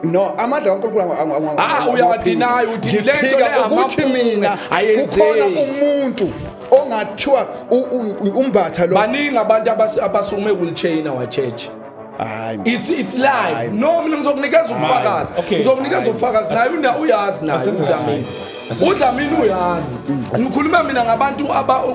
No, amandla kaNkulunkulu uyadeny uthi lento le ukuthi mina ayenzeki. kukhona umuntu ongathiwa umbatha lo. Baningi abantu abasume wheelchair in our church. It's live. No, mina ngizokunikeza ubufakazi. Ngizokunikeza ubufakazi naye uyazi naye uDlamini. uDlamini uyazi. Ngikhuluma mina ngabantu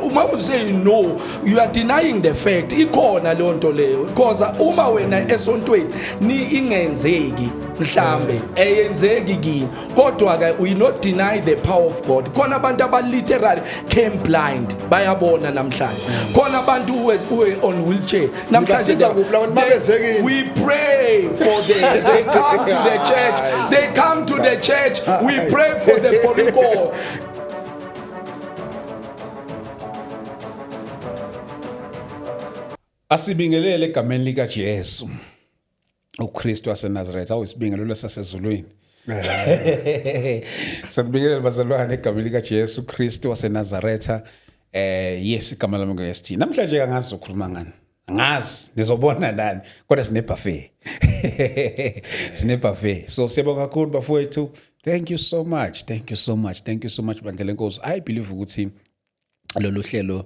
uma say no, you are denying the fact. Ikhona le nto leyo. Because uma wena esontweni ni ingenzeki mhlambe eyenzeki kini. Kodwa ke we not deny the power of God. Khona abantu literally came blind. Bayabona namhlanje. Khona abantu who on wheelchair. Namhlanje we pray for them. They come to the church. They come to the church. We pray for them for the God. Asibingelele egameni lika Jesu uKristu waseNazaretha awusibingelelo sasezulwini. Sakubingelela bazalwane egameni lika Jesu Kristu waseNazaretha. Yes igama lami ngoST. Namhlanje angazi ukukhuluma ngani. Angazi nizobona nani kodwa sine buffet. Sine buffet. So siyabonga kakhulu bafowethu. Thank you so much. Thank you so much. Thank you so much bandlela Nkosi. I believe ukuthi lolu hlelo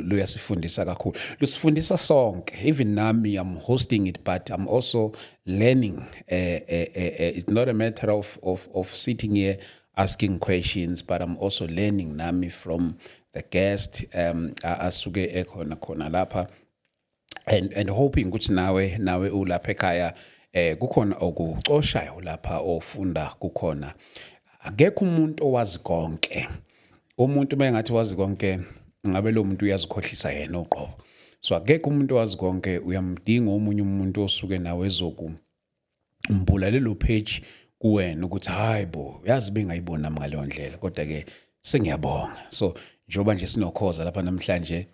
lo yasifundisa kakhulu. Lusifundisa sonke. Even nami I'm hosting it but I'm also learning. It's not a matter of sitting here asking questions but I'm also learning nami from the guest asuke ekhona lapha and hoping ukuthi nawe ulapha ekhaya kukhona okucoshayo lapha ofunda kukhona. Akekho umuntu owazi konke. Umuntu mengathi wazi konke ngabe lo muntu uyazikhohlisa yena uqobo. So akekho umuntu owazi konke uyamdinga omunye umuntu osuke nawe ezokumbula lelo page kuwena ukuthi hayibo yazi bengayibona ngaleyo ndlela kodwa ke sengiyabonga. So njoba nje sinokhoza lapha namhlanje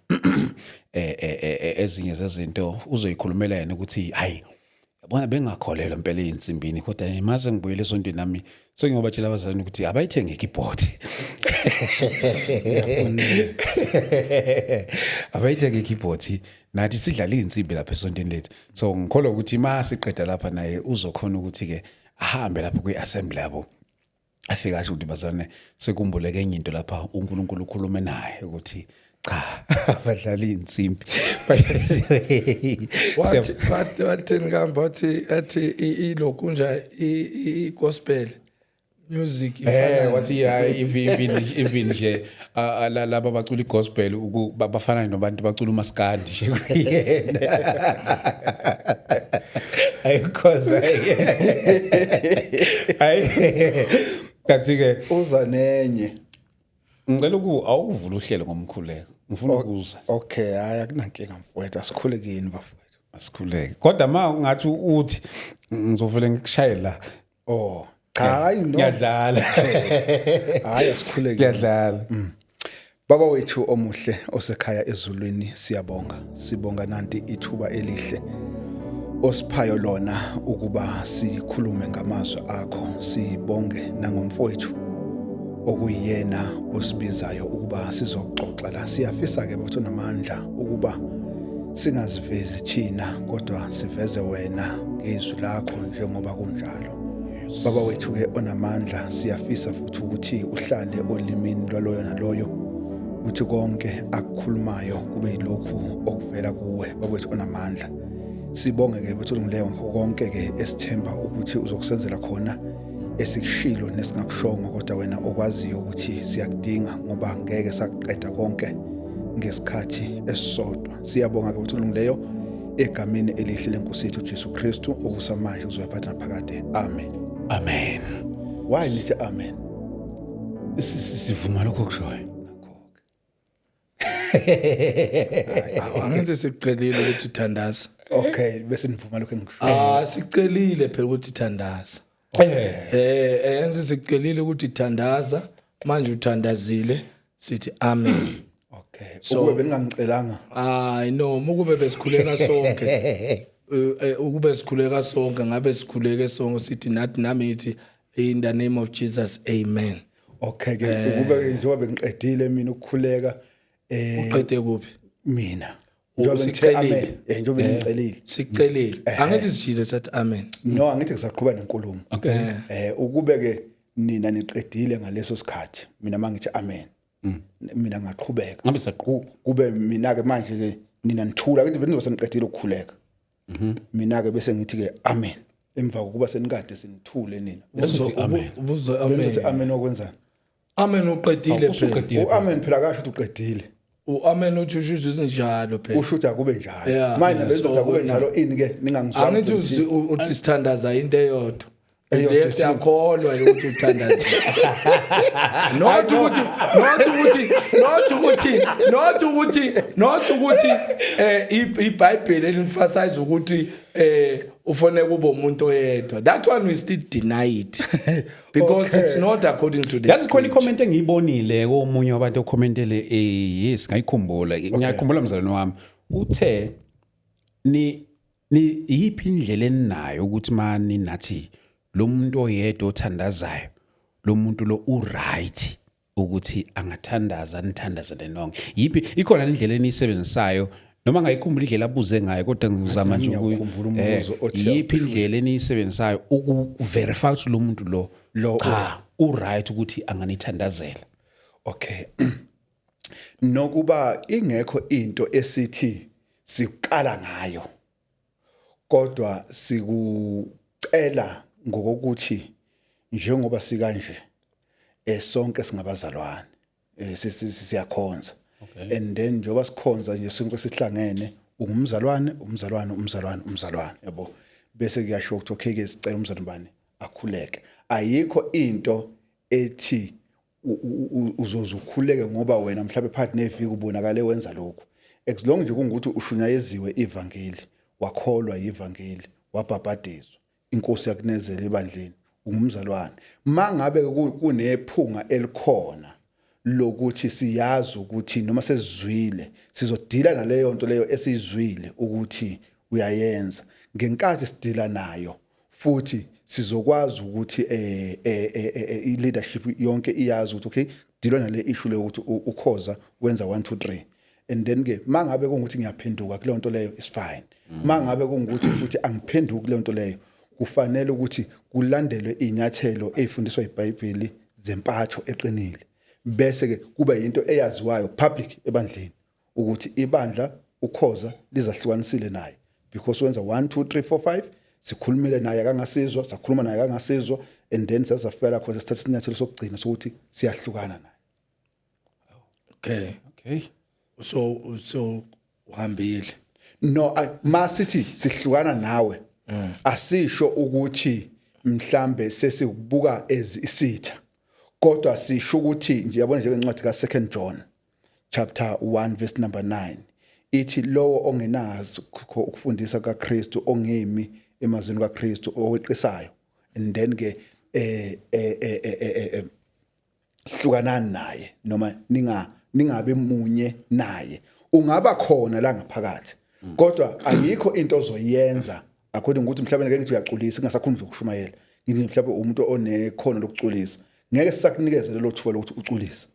ezinye zezinto uzoyikhulumela yena ukuthi hayi yabona bengakholelwa impela einsimbini kodwa maze ngibuyele esontweni nami so ngiyobatshela abazalwane ukuthi abayithenge ikeyboard. Abayithenge ikeyboard nathi sidlala insimbi lapha esontweni lethu. So ngikholwa ukuthi masiqeda lapha naye uzokhona ukuthi ke ahambe lapha kwi-assembly yabo afika asho ukuthi bazalwane sekumbuleke enye into lapha uNkulunkulu ukhulume naye ukuthi cha abadlala insimbi. Wathi ngihamba athi ilokhu nje i-gospel music ifana wathi even nje laba bacula igospel bafana nabantu bacula umaskandi nje kuyena. Ayikhoza kathi ke uza nenye ngicela awuvula uhlelo ngomkhuleko ngifuna ukuza. Okay hayi akunankinga mfowethu asikhulekeni bafowethu asikhuleke kodwa ngathi uthi ngizovela ngikushayela. Cha hayi no ngiyadlala. Hayi asikhuleke ngiyadlala. Baba wethu omuhle osekhaya ezulwini sibonga nanti ithuba elihle osiphayo lona ukuba sikhulume ngamazwi akho. Sibonge nangomfowethu okuyena osibizayo ukuba sizoxoxa la. Siyafisa ke bathu namandla ukuba singazivezi thina kodwa siveze wena ngezwi lakho njengoba kunjalo. Baba wethu ke onamandla siyafisa futhi ukuthi uhlale olimini lwaloyo naloyo uthi konke akukhulumayo kube yilokhu okuvela kuwe. Baba wethu onamandla sibonge ke bathu ngileyo konke ke esithemba ukuthi uzokusenzela khona esikushilo nesingakushongo kodwa wena okwaziyo ukuthi siyakudinga ngoba ngeke sakuqeda konke ngesikhathi esisodwa. Siyabonga ke ukuthi ulungileyo egameni elihle leNkosi yethu Jesu Kristu okusamanje uzophatha phakade. Amen. Amen. Why nithi amen? Sivuma lokho kushoyo. Angenze sikucelile ukuthi uthandaza. Okay bese nivuma lokho engikushoyo. Sicelile phela ukuthi uthandaza. Enze sikucelile ukuthi uthandaza manje uthandazile sithi amen. Okay. Ukube bengingangicelanga. No, ukube besikhuleka sonke. Ukube sikhuleka sonke ngabe sikhuleke sonke sithi nathi nami ithi in the name of Jesus amen. Okay ke ukube njengoba bengiqedile mina ukukhuleka uqede kuphi mina njengoba ngithe amen njengoba ngicelile sicelile angithi sijile sathi amen no angithi ngisaqhubeka nenkulumo ukube ke nina niqedile ngaleso sikhathi mina mangithi amen mina ngaqhubeka ngabe saqhubeka kube mina ke manje ke nina nithula ukuthi benizobe seniqedile ukukhuleka mina ke bese ngithi ke amen emva kokuba senikade sinithule nina ubuzo amen amen okwenzani amen uqedile phela amen phela kasho ukuthi uqedile amen uthi usho njalo phela usho ukuthi akube njalo manje bezothi akube njalo ini ke ningangizwa angithi uthi sithandaza into eyodwa siyakholwa ukuthi uthandaza not ukuthi iBhayibheli emphasize ukuthi ufone kube umuntu oyedwa. That one we still deny it because it's not according to the yazi khona icomment engiyibonile komunye wabantu ocommentele yes ngayikhumbula ngiyakhumbula mzalwane wami uthe ni yipi indlela enayo ukuthi mani nathi lo muntu oyedwa othandazayo lo muntu lo uright ukuthi angathandaza nithandaze lenonke yipi ikhona indlela enisebenzisayo noma ngayikhumbula indlela abuze ngayo kodwa ngizama nje yipi indlela enisebenzisayo ukuverify ukuthi lo muntu lo cha uright ukuthi anganithandazela okay nokuba ingekho into esithi siqala ngayo kodwa sikucela ngokuthi njengoba sikanje sonke singabazalwane siyakhonza and then njengoba sikhonza nje sonke sihlangene umzalwane yabo bese kuyasho ukuthi okay ke sicela umzalwane bani akhuleke ayikho into ethi uzozukhuleke ngoba wena mhlawumbe phakathi neviki ubonakale wenza lokho as long nje kungukuthi ushunyayeziwe ivangeli wakholwa ivangeli wabhabhadizwa inkosi yakunezela ebandleni umzalwane mangabe kunephunga elikhona lokuthi siyazi ukuthi noma sesizwile sizodila naleyo nto leyo esizwile ukuthi uyayenza ngenkathi sidila nayo futhi sizokwazi ukuthi i-leadership yonke iyazi ukuthi okay dilwa nale issue leyo ukuthi ukhoza wenza 1 2 3 and then ke mangabe kungukuthi ngiyaphenduka kule nto leyo is fine mangabe kungukuthi futhi angiphenduki kule nto leyo kufanele ukuthi kulandelwe inyathelo ezifundiswa iBhayibheli zempatho eqinile bese ke kuba into eyaziwayo public ebandleni ukuthi ibandla ukhoza lizahlukanisile naye because wenza 1 2 3 4 5 sikhulumile naye akangasizwa sakhuluma naye akangasizwa and then sasafela khona sithatha inyathelo sokugcina sokuthi siyahlukana naye okay so uhambile no masithi sihlukana nawe asisho ukuthi mhlambe sesikubuka isitha kodwa sisho ukuthi nje yabona nje incwadi ka2 John chapter 1 verse number 9 ithi lowo ongenazi ukufundisa kaKristu ongemi emazweni kaKristu oweqisayo and then ke hlukanani naye noma ningabe munye naye ungaba khona la ngaphakathi kodwa ayikho into ozoyenza according ukuthi mhlawumbe ngeke ngithi uyaculisa ngingasakhulumi zokushumayela ngithi mhlawumbe umuntu onekhono lokuculisa ngeke sisakunikeze lelo thuba lokuthi uculise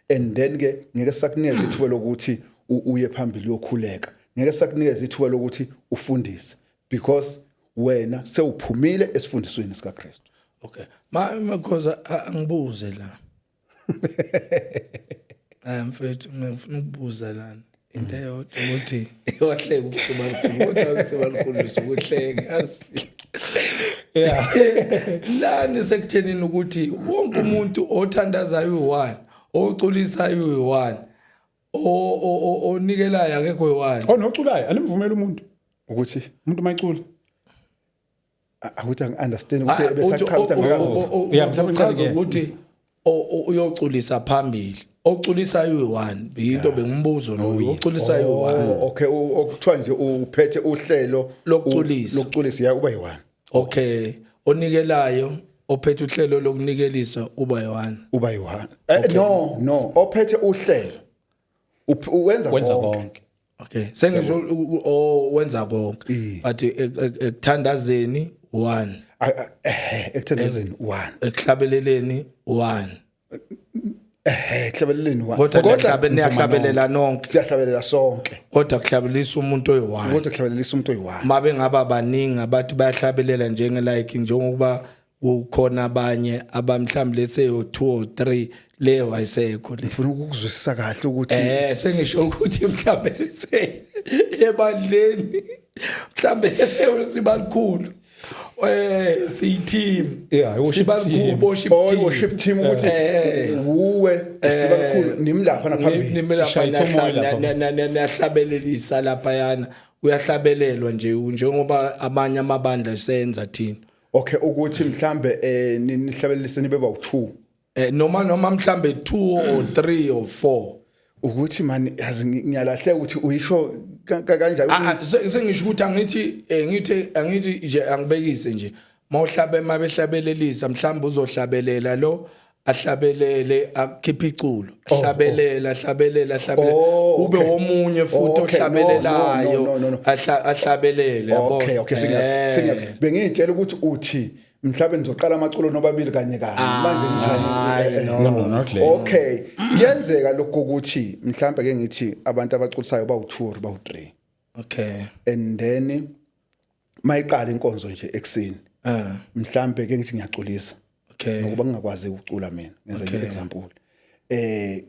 and then ke ngeke sisakunikeze ithuba lokuthi uye phambili yokhuleka ngeke sisakunikeze ithuba lokuthi ufundise because wena sewuphumile esifundisweni sika Kristu okay makhoza angibuze la mfethu ngifuna ukubuza lana into eyodwa ukuthi wahleka ukusebalukhulisa ukuhleka lani sekuthenini ukuthi wonke umuntu othandazayo u1 oculisayo u1 onikelayo akekho u1 onoculayo animvumela umuntu ukuthi umuntu mayicula akuthi angiunderstand ukuthi besaqhautha ngakazo ukuthi uyoculisa phambili oculisayo u1 into bengimbuzo lo oculisayo u1 okay okuthiwa nje uphethe uhlelo lokuculisa ya uba yi1 okay onikelayo ophethe uhlelo lokunikelisa uba yi1 no ophethe uhlelo uwenza konke okay sengisho wenza konke but ekuthandazeni 1 ekuthandazeni 1 ekuhlabeleleni 1 Kuhlabeleleni kodwa niyahlabelela nonke siyahlabelela sonke kodwa kuhlabelisa umuntu oyi-1 kodwa kuhlabelelisa umuntu oyi-1 mabe ngaba baningi abathi bayahlabelela njengoba kukhona abanye abamhlawumbe let's say 2 or 3 leyo ayisekho ngifuna ukuzwisisa kahle ukuthi sengisho ukuthi mhlawumbe ebandleni mhlawumbe sibalikhulu si-team worship team ukuthi uwe sibakhulu nimlapha naphambili niyahlabelelisa laphayana uyahlabelelwa njengoba amanye amabandla senza thina okay ukuthi mhlambe nihlabelelise nibe bawu2 noma mhlambe 2 or 3 or 4 ukuthi man yazi ngiyalahleka ukuthi uyisho kanjani sengisho ukuthi angithi nje angibekise nje mabehlabelelisa mhlawumbe uzohlabelela lo ahlabelele akhipha iculo hlabelela kube omunye futhi ohlabelelayo ahlabelele yabo okay bengitshela ukuthi uthi mhlawumbe nizoqala amaculo nobabili kanye manje no okay yenzeka lokho ukuthi mhlawumbe ke ngithi abantu abaculisayo bawu2 bawu3 okay and then mayiqala inkonzo nje ekseni mhlawumbe ke ngithi ngiyaculisa okay ngoba ngingakwazi ukucula mina ngenza example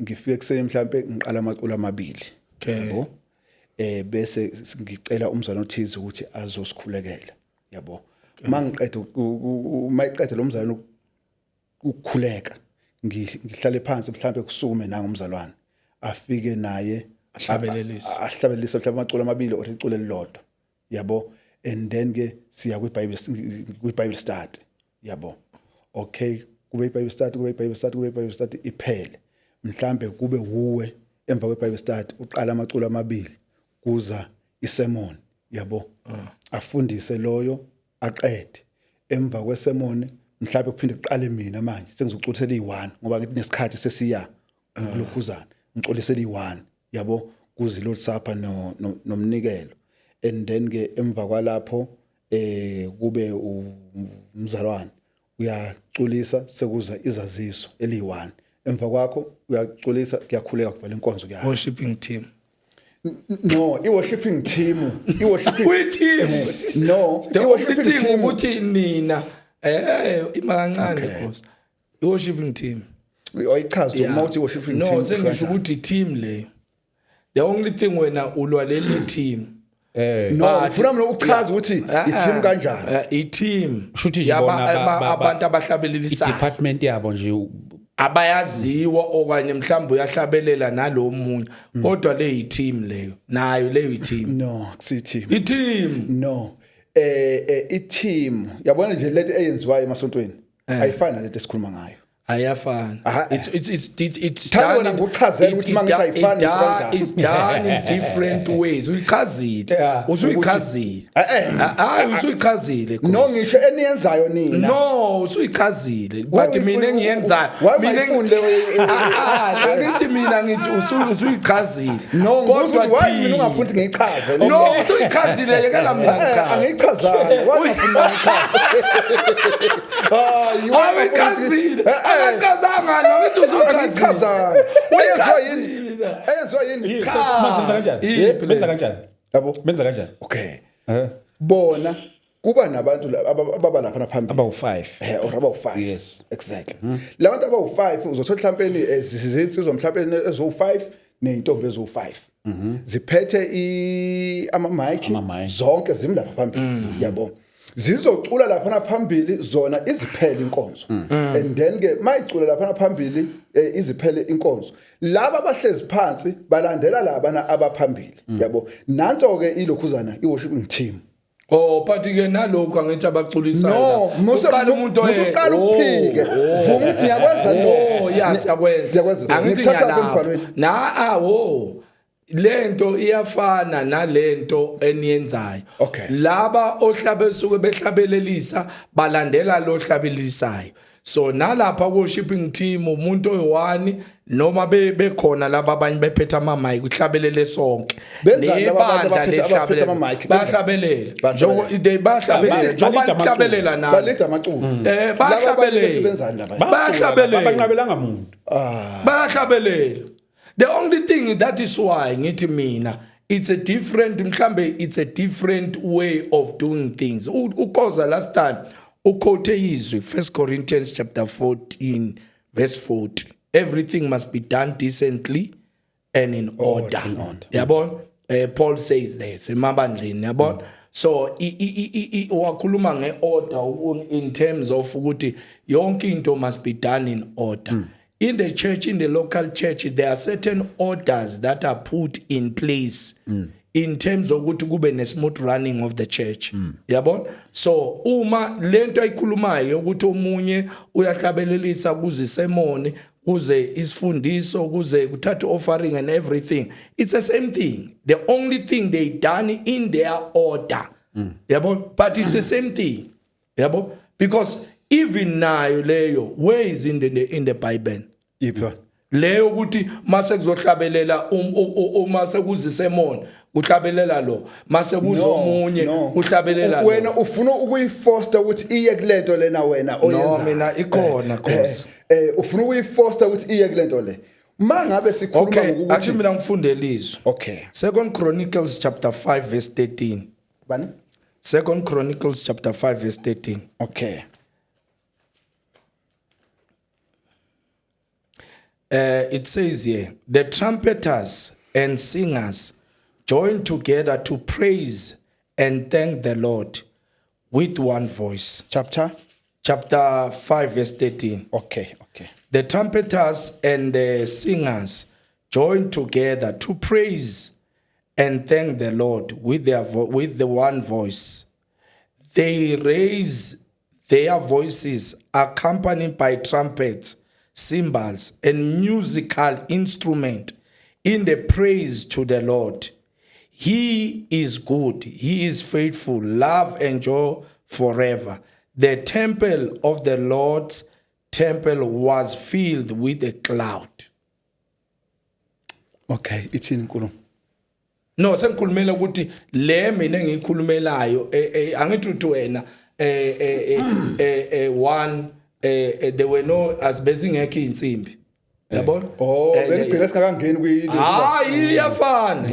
ngifike ekseni mhlawumbe ngiqala amaculo amabili yabo bese ngicela umzwana othize ukuthi azosikhulekela yabo mangiqeda mayiqeda lo mzalwane ukukhuleka ngihlale phansi mhlawumbe kusukume nanga umzalwane afike naye ahlabelelisa mhlawumbe amaculo amabili or iculo elilodwa yabo and then ke siya kwiBible study yabo okay kube iBible study iphele mhlawumbe kube uwe emva kweBible study uqala amaculo amabili kuza isermon yabo afundise loyo aqede emva kwesermon mhlawumbe kuphinde kuqale mina manje sengizoculisela i1 ngoba ngithi nesikhathi sesiya lokhuzana ngiculisela i1 yabo kuze Lord Supper nomnikelo and then ke emva kwalapho kube umzalwane uyaculisa sekuza izaziso eli1 emva kwakho uyaculisa kuyakhuleka kuvala inkonzo yakho worshiping team no i-worshiping team no the worshiping team ukuthi nina imancane because i-worshiping team ayichaza ukuthi worshiping team no sengisho ukuthi team le the only thing wena ulwalele team no ufuna mina ukuchaza ukuthi i-team kanjani i-team shuthi abantu abahlabelelisa department yabo nje abayaziwa okanye mhlawumbe uyahlabelela nalomunye kodwa le i-team leyo nayo leyo i-team no kusi-team i-team no i-team yabona nje lento eyenziwayo emasontweni ayifani nalento esikhuluma ngayo ayafana it's thana wena ngokuchazela ukuthi mangithi ayifani kanjani it's done in different ways uyichazile usuyichazile usuyichazile no ngisho eniyenzayo nina no usuyichazile but mina engiyenzayo mina ngithi usuyichazile kodwa why mina ungafundi ngiyichaze no usuyichazile yekela mina ngichaze angiyichazanga wangafuna ngichaze akazanga nokuthi usuchaza uyezwa yini benza kanjani yabo benza kanjani okay bona kuba nabantu ababa lapha phambili abawu5 or abawu5 yes exactly labantu abawu5 uzothola mhlawumbe zizinsizwa mhlawumbe ezo5 nezintombi ezo5 ziphethe ama-mic zonke zimlapha phambili yabo zizocula lapha phambili zona iziphele inkonzo and then ke mayicula lapha phambili iziphele inkonzo laba abahlezi phansi balandela labana abaphambili yabo nanso ke ilokhuzana i-worshiping team but ke nalokho angithi abaculisayo no uqala umuntu uqala ukuphike vuma ngiyakwenza lo yes yakwenza angithi ngiyalapha lento iyafana nalento eniyenzayo okay laba ohlabe suke behlabelelisa balandela lo hlabelisayo so nalapha worshiping team umuntu oyi1 noma bekhona laba abanye bephethe ama mic uhlabelele sonke nebandla lehlabelele bahlabelela bahlabelela nami baletha amaculo banqabelanga umuntu bahlabelela. The only thing that is why ngithi mina it's a different way of doing things. Ukoza last time uquote izwi 1 Corinthians chapter 14 verse 40. Everything must be done decently and in order. Yabona? Paul says this emabandleni, yabona? So wakhuluma ngeorder in terms of ukuthi yonke into must be done in order. In the church, in the local church, there are certain orders that are put in place in terms of ukuthi kube ne smooth running of the church. Yabona? So uma lento ayikhulumayo ukuthi omunye uyahlabelelisa kuze sermon, kuze isifundiso, kuze kuthatha offering and everything, it's the same thing. The only thing they done in their order. Yabona? But it's the same thing. Yabona? Because even nayo leyo where is in the Bible ipha leyo ukuthi mase kuzohlabelela mase kuzisemona uhlabelela lo mase kuzomunye uhlabelela lo. Wena ufuna ukuyifoster ukuthi iye kulento lena wena oyenza. No mina ikhona Nkosi. Ufuna ukuyifoster ukuthi iye kulento le. Mangabe sikhuluma ngokuthi athi mina ngifundele izwi. Okay. 2 Chronicles chapter 5 verse 13. Bani? 2 Chronicles chapter 5 verse 13. Okay. It says here, the trumpeters and singers join together to praise and thank the Lord with one voice. Chapter 5 verse 13. Okay. The trumpeters and the singers join together to praise and thank the Lord with the one voice. They raise their voices accompanied by trumpets, cymbals, and musical instrument in the praise to the Lord. He is good, he is faithful, love and joy forever. The temple of the Lord's temple was filled with a cloud. Okay, ithini inkulumo? No, sengikhulumela ukuthi le mina engikhulumelayo angithi uthi wena one there were no asibezingekho insimbi. Yabona? Bengigcina singakangeni kuyini.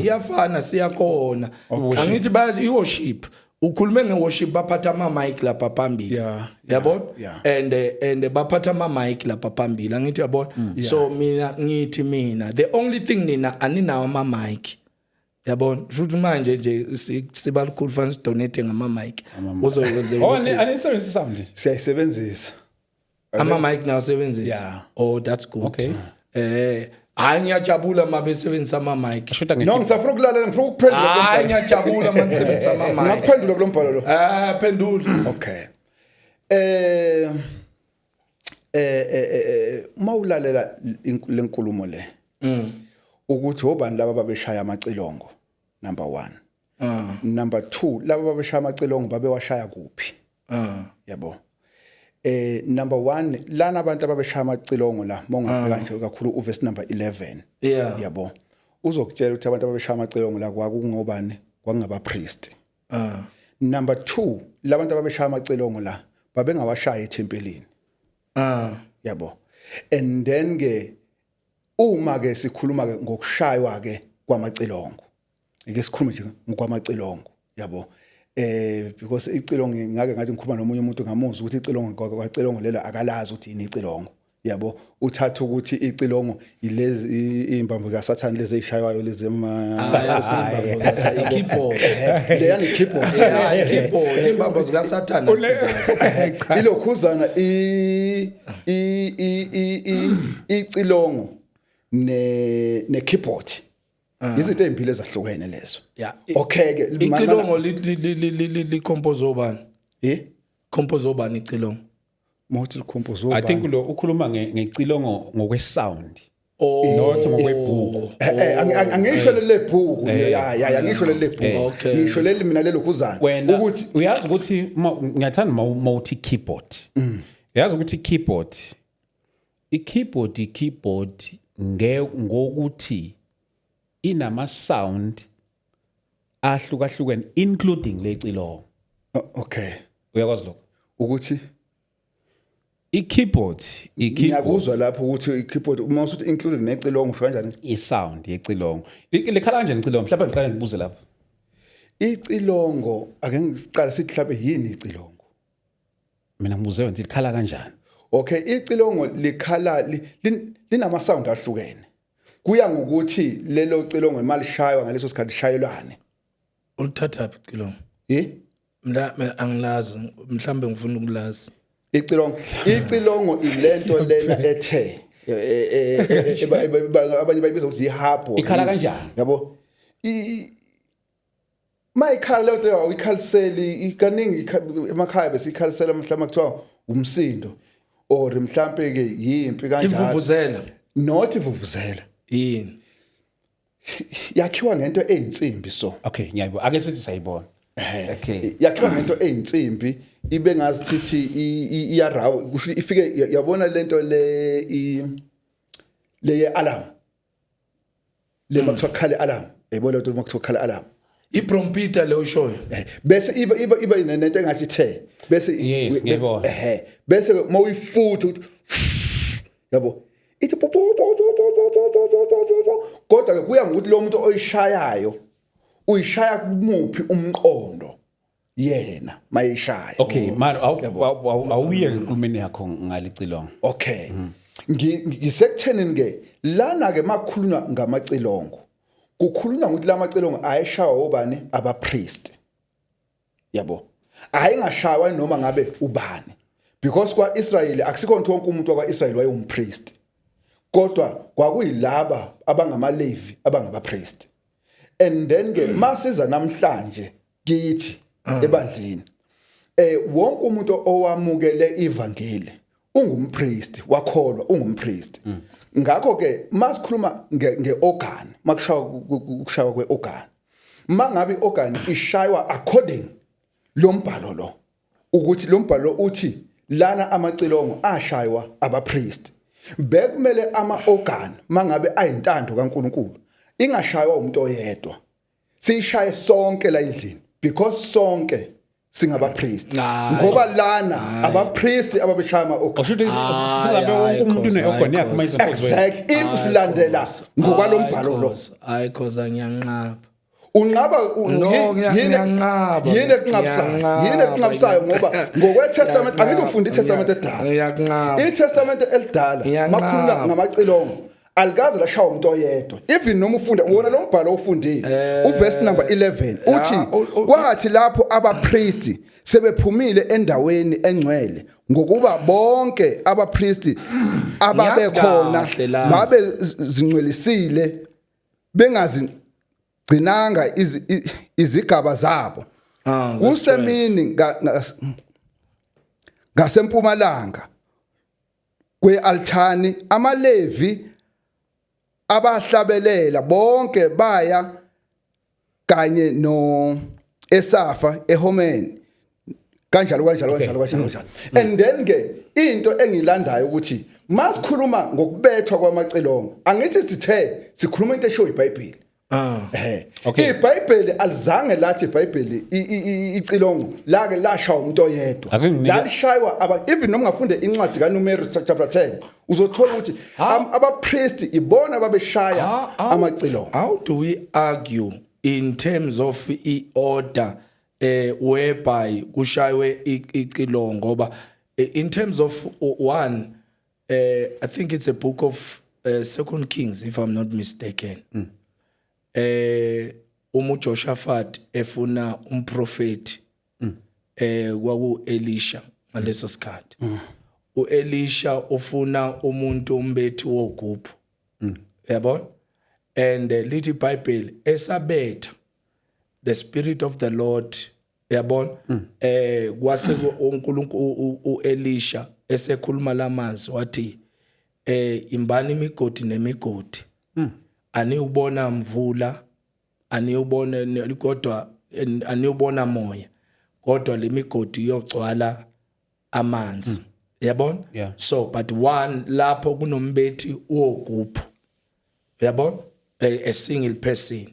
Iyafana siyakhona. Angithi bathi worship. Ukhulume ngeworship baphatha ama mic lapha phambili. Yabona? And baphatha ama mic lapha phambili. Angithi yabona? So mina the only thing nina aninawo ama mic. Yabona futhi manje nje sibalukhulu fanele donate ngama mic uzokwenza ukuthi anisebenzisa sound siyayisebenzisa ama mic nawo sebenzisa. Oh that's good. Okay. Ngiyajabula mabesebenzisa ama mic. No ngisafuna ukulalela ngifuna ukuphendula ngiyajabula manisebenzisa ama mic. Ngakuphendula kulo mbhalo lo. Phendula. Okay. Mawulalela lenkulumo le. Ukuthi obani laba babeshaya amacilongo number 1. Number 2 laba babeshaya amacilongo babewashaya kuphi? Yabo. Number 1 lana abantu ababeshaya amacilongo la mongabheka nje kakhulu uverse number 11. Yabo. Uzokutshela ukuthi abantu ababeshaya amacilongo la kwakungobani? Kwakungaba priest. Number 2 labantu ababeshaya amacilongo la babengawashaya ethempelini. Yabo. And then ke uma ke sikhuluma ke ngokushaywa ke kwamacilongo ike sikhulume nje ngokwamacilongo yabo because icilongo ngake ngathi ngikhuluma nomunye umuntu ngamuzwa ukuthi icilongo kwacilongo lelo akalazi ukuthi yini icilongo yabo uthatha ukuthi icilongo ilezi imbambo kaSathane lezi ezishaywayo lezi keyboard leyani keyboard keyboard imbambo kaSathane ilokhuzana icilongo ne keyboard izinto ezimpilo ezahlukene lezo. Okay ke icilongo li compose obani? Compose obani icilongo? Mothi li compose obani? I think lo ukhuluma ngecilongo ngokwe sound. Not ngokwebhuku. Angisho lele bhuku ngisho lele bhuku. Ngisho leli mina lelo khuzana ukuthi uyazi ukuthi ngiyathanda mawuthi keyboard. yazi ukuthi i-keyboard ngokuthi inama sound ahlukahlukene including lecilongo. Okay. Uyakwazi lokho? Ukuthi i-keyboard ngiyakuzwa lapho ukuthi i-keyboard uma usuthi including necilongo usho kanjani? i-sound yecilongo. Likhala kanjani icilongo? Mhlawumbe ngiqale ngibuze lapho. Icilongo ake ngiqale sithi mhlawumbe yini icilongo? Mina ngibuze wena likhala kanjani? Okay, icilongo likhala linama sound ahlukene. Kuya ngokuthi lelo cilongo imali shaywa ngaleso sikhathi shayelwane. Ulithatha phi icilongo? Mina angilazi, mhlambe ngifuna ukulazi. Icilongo ilento lena ethe abanye bayibiza ukuthi iharpo. Ikhala kanjani? Yabo. Mayikhala lento ayikhaliseli ikaningi emakhaya bese ikhalisela mhlawumbe kuthiwa umsindo or mhlawumbe ke yimpi kanjalo. Ivuvuzela. Not ivuvuzela. Yini? Yakhiwa ngento eyinsimbi so. Okay, ngiyayibona. Ake sithi sayibona. Okay. Yakhiwa ngento eyinsimbi ibe ngazithi iyaraw kusho ifike yabona lento le alarm. Le makuthiwa khale alarm. Yayibona lento makuthiwa khale alarm. Iprompter le ushoyo. Bese iba inento engathi the. Bese yes, ngiyabona. Bese mawuyifutha yabo. Ithi kodwa kuya ngokuthi lo muntu oyishayayo uyishaya kumuphi umqondo yena mayishaya. Okay, manje awuye enkulumeni yakho ngalicilongo. Okay. Ngisekuthenini ke lana ke makukhulunywa ngamacilongo. Kukhulunywa ukuthi la macilongo ayeshawa obani abapriest. Yabo. Ayingashawa noma ngabe ubani. Because kwa Israel akusikho wonke umuntu wa Israel wayeyumpriest. Kodwa kwakuyilaba abangamaLevi abangabapriest. And then ke masiza namhlanje kithi ebandleni wonke umuntu owamukele ivangeli ungumpriest wakholwa ungumpriest. Ngakho ke masikhuluma ngeorgan makushawa kweorgan mangabe iorgan ishaywa according lombhalo lo ukuthi lombhalo uthi lana amacilongo ashaywa abapriest bekumele ama-organ mangabe ayintando kaNkulunkulu ingashaywa umuntu oyedwa siyishaye sonke la endlini because sonke singabapriest ngoba lana abapriest ababeshaya ama-organ Oshuthi sizabe wonke umuntu une-organ yakhe manje exactly if silandela ngokwalombhalo lo hayi cause ngiyanqaba unqaba yini ekunqabisayo ngoba ngokweTestament angithi ufunda iTestament edala iTestament elidala makhuluma ngamacilongo alikaze lashawa umuntu oyedwa even noma ufunda wona lo mbhalo ofundile uverse number 11 uthi kwathi lapho abapriest sebephumile endaweni engcwele ngokuba bonke abapriest ababekhona babe zingcwelisile bengazi gcinanga izigaba zabo kusemini ngasempumalanga kwealthani amaLevi abahlabelela bonke baya kanye no Esafa eHomeni kanjalo and then ke into engilandayo ukuthi masikhuluma ngokubethwa kwamacilongo angithi sithe sikhuluma into esho iBhayibheli. Okay. iBhayibheli alizange lathi iBhayibheli icilongo lake lashawa umuntu oyedwa lalishaywa even noma ungafunde incwadi kaNumeri chapter 10 uzothola ukuthi abapriest ibona babeshaya amacilongo. How do we argue in terms of order whereby kushaywe icilongo ngoba in terms of one I think it's a book of 2 Kings if I'm not mistaken. Joshaphat efuna umprofeti kwaku Elisha ngaleso sikhathi uElisha ufuna umuntu umbethi woguphu yabona and lithi iBhayibheli esabetha the spirit of the Lord yabona kwase uNkulunkulu uElisha esekhuluma lamazwi wathi imbani imigodi nemigodi aniyubona mvula aniyubona kodwa aniyubona moya kodwa lemigodi iyogcwala amanzi yabona Yeah. so but one lapho kunombethi wogroup yabona a single person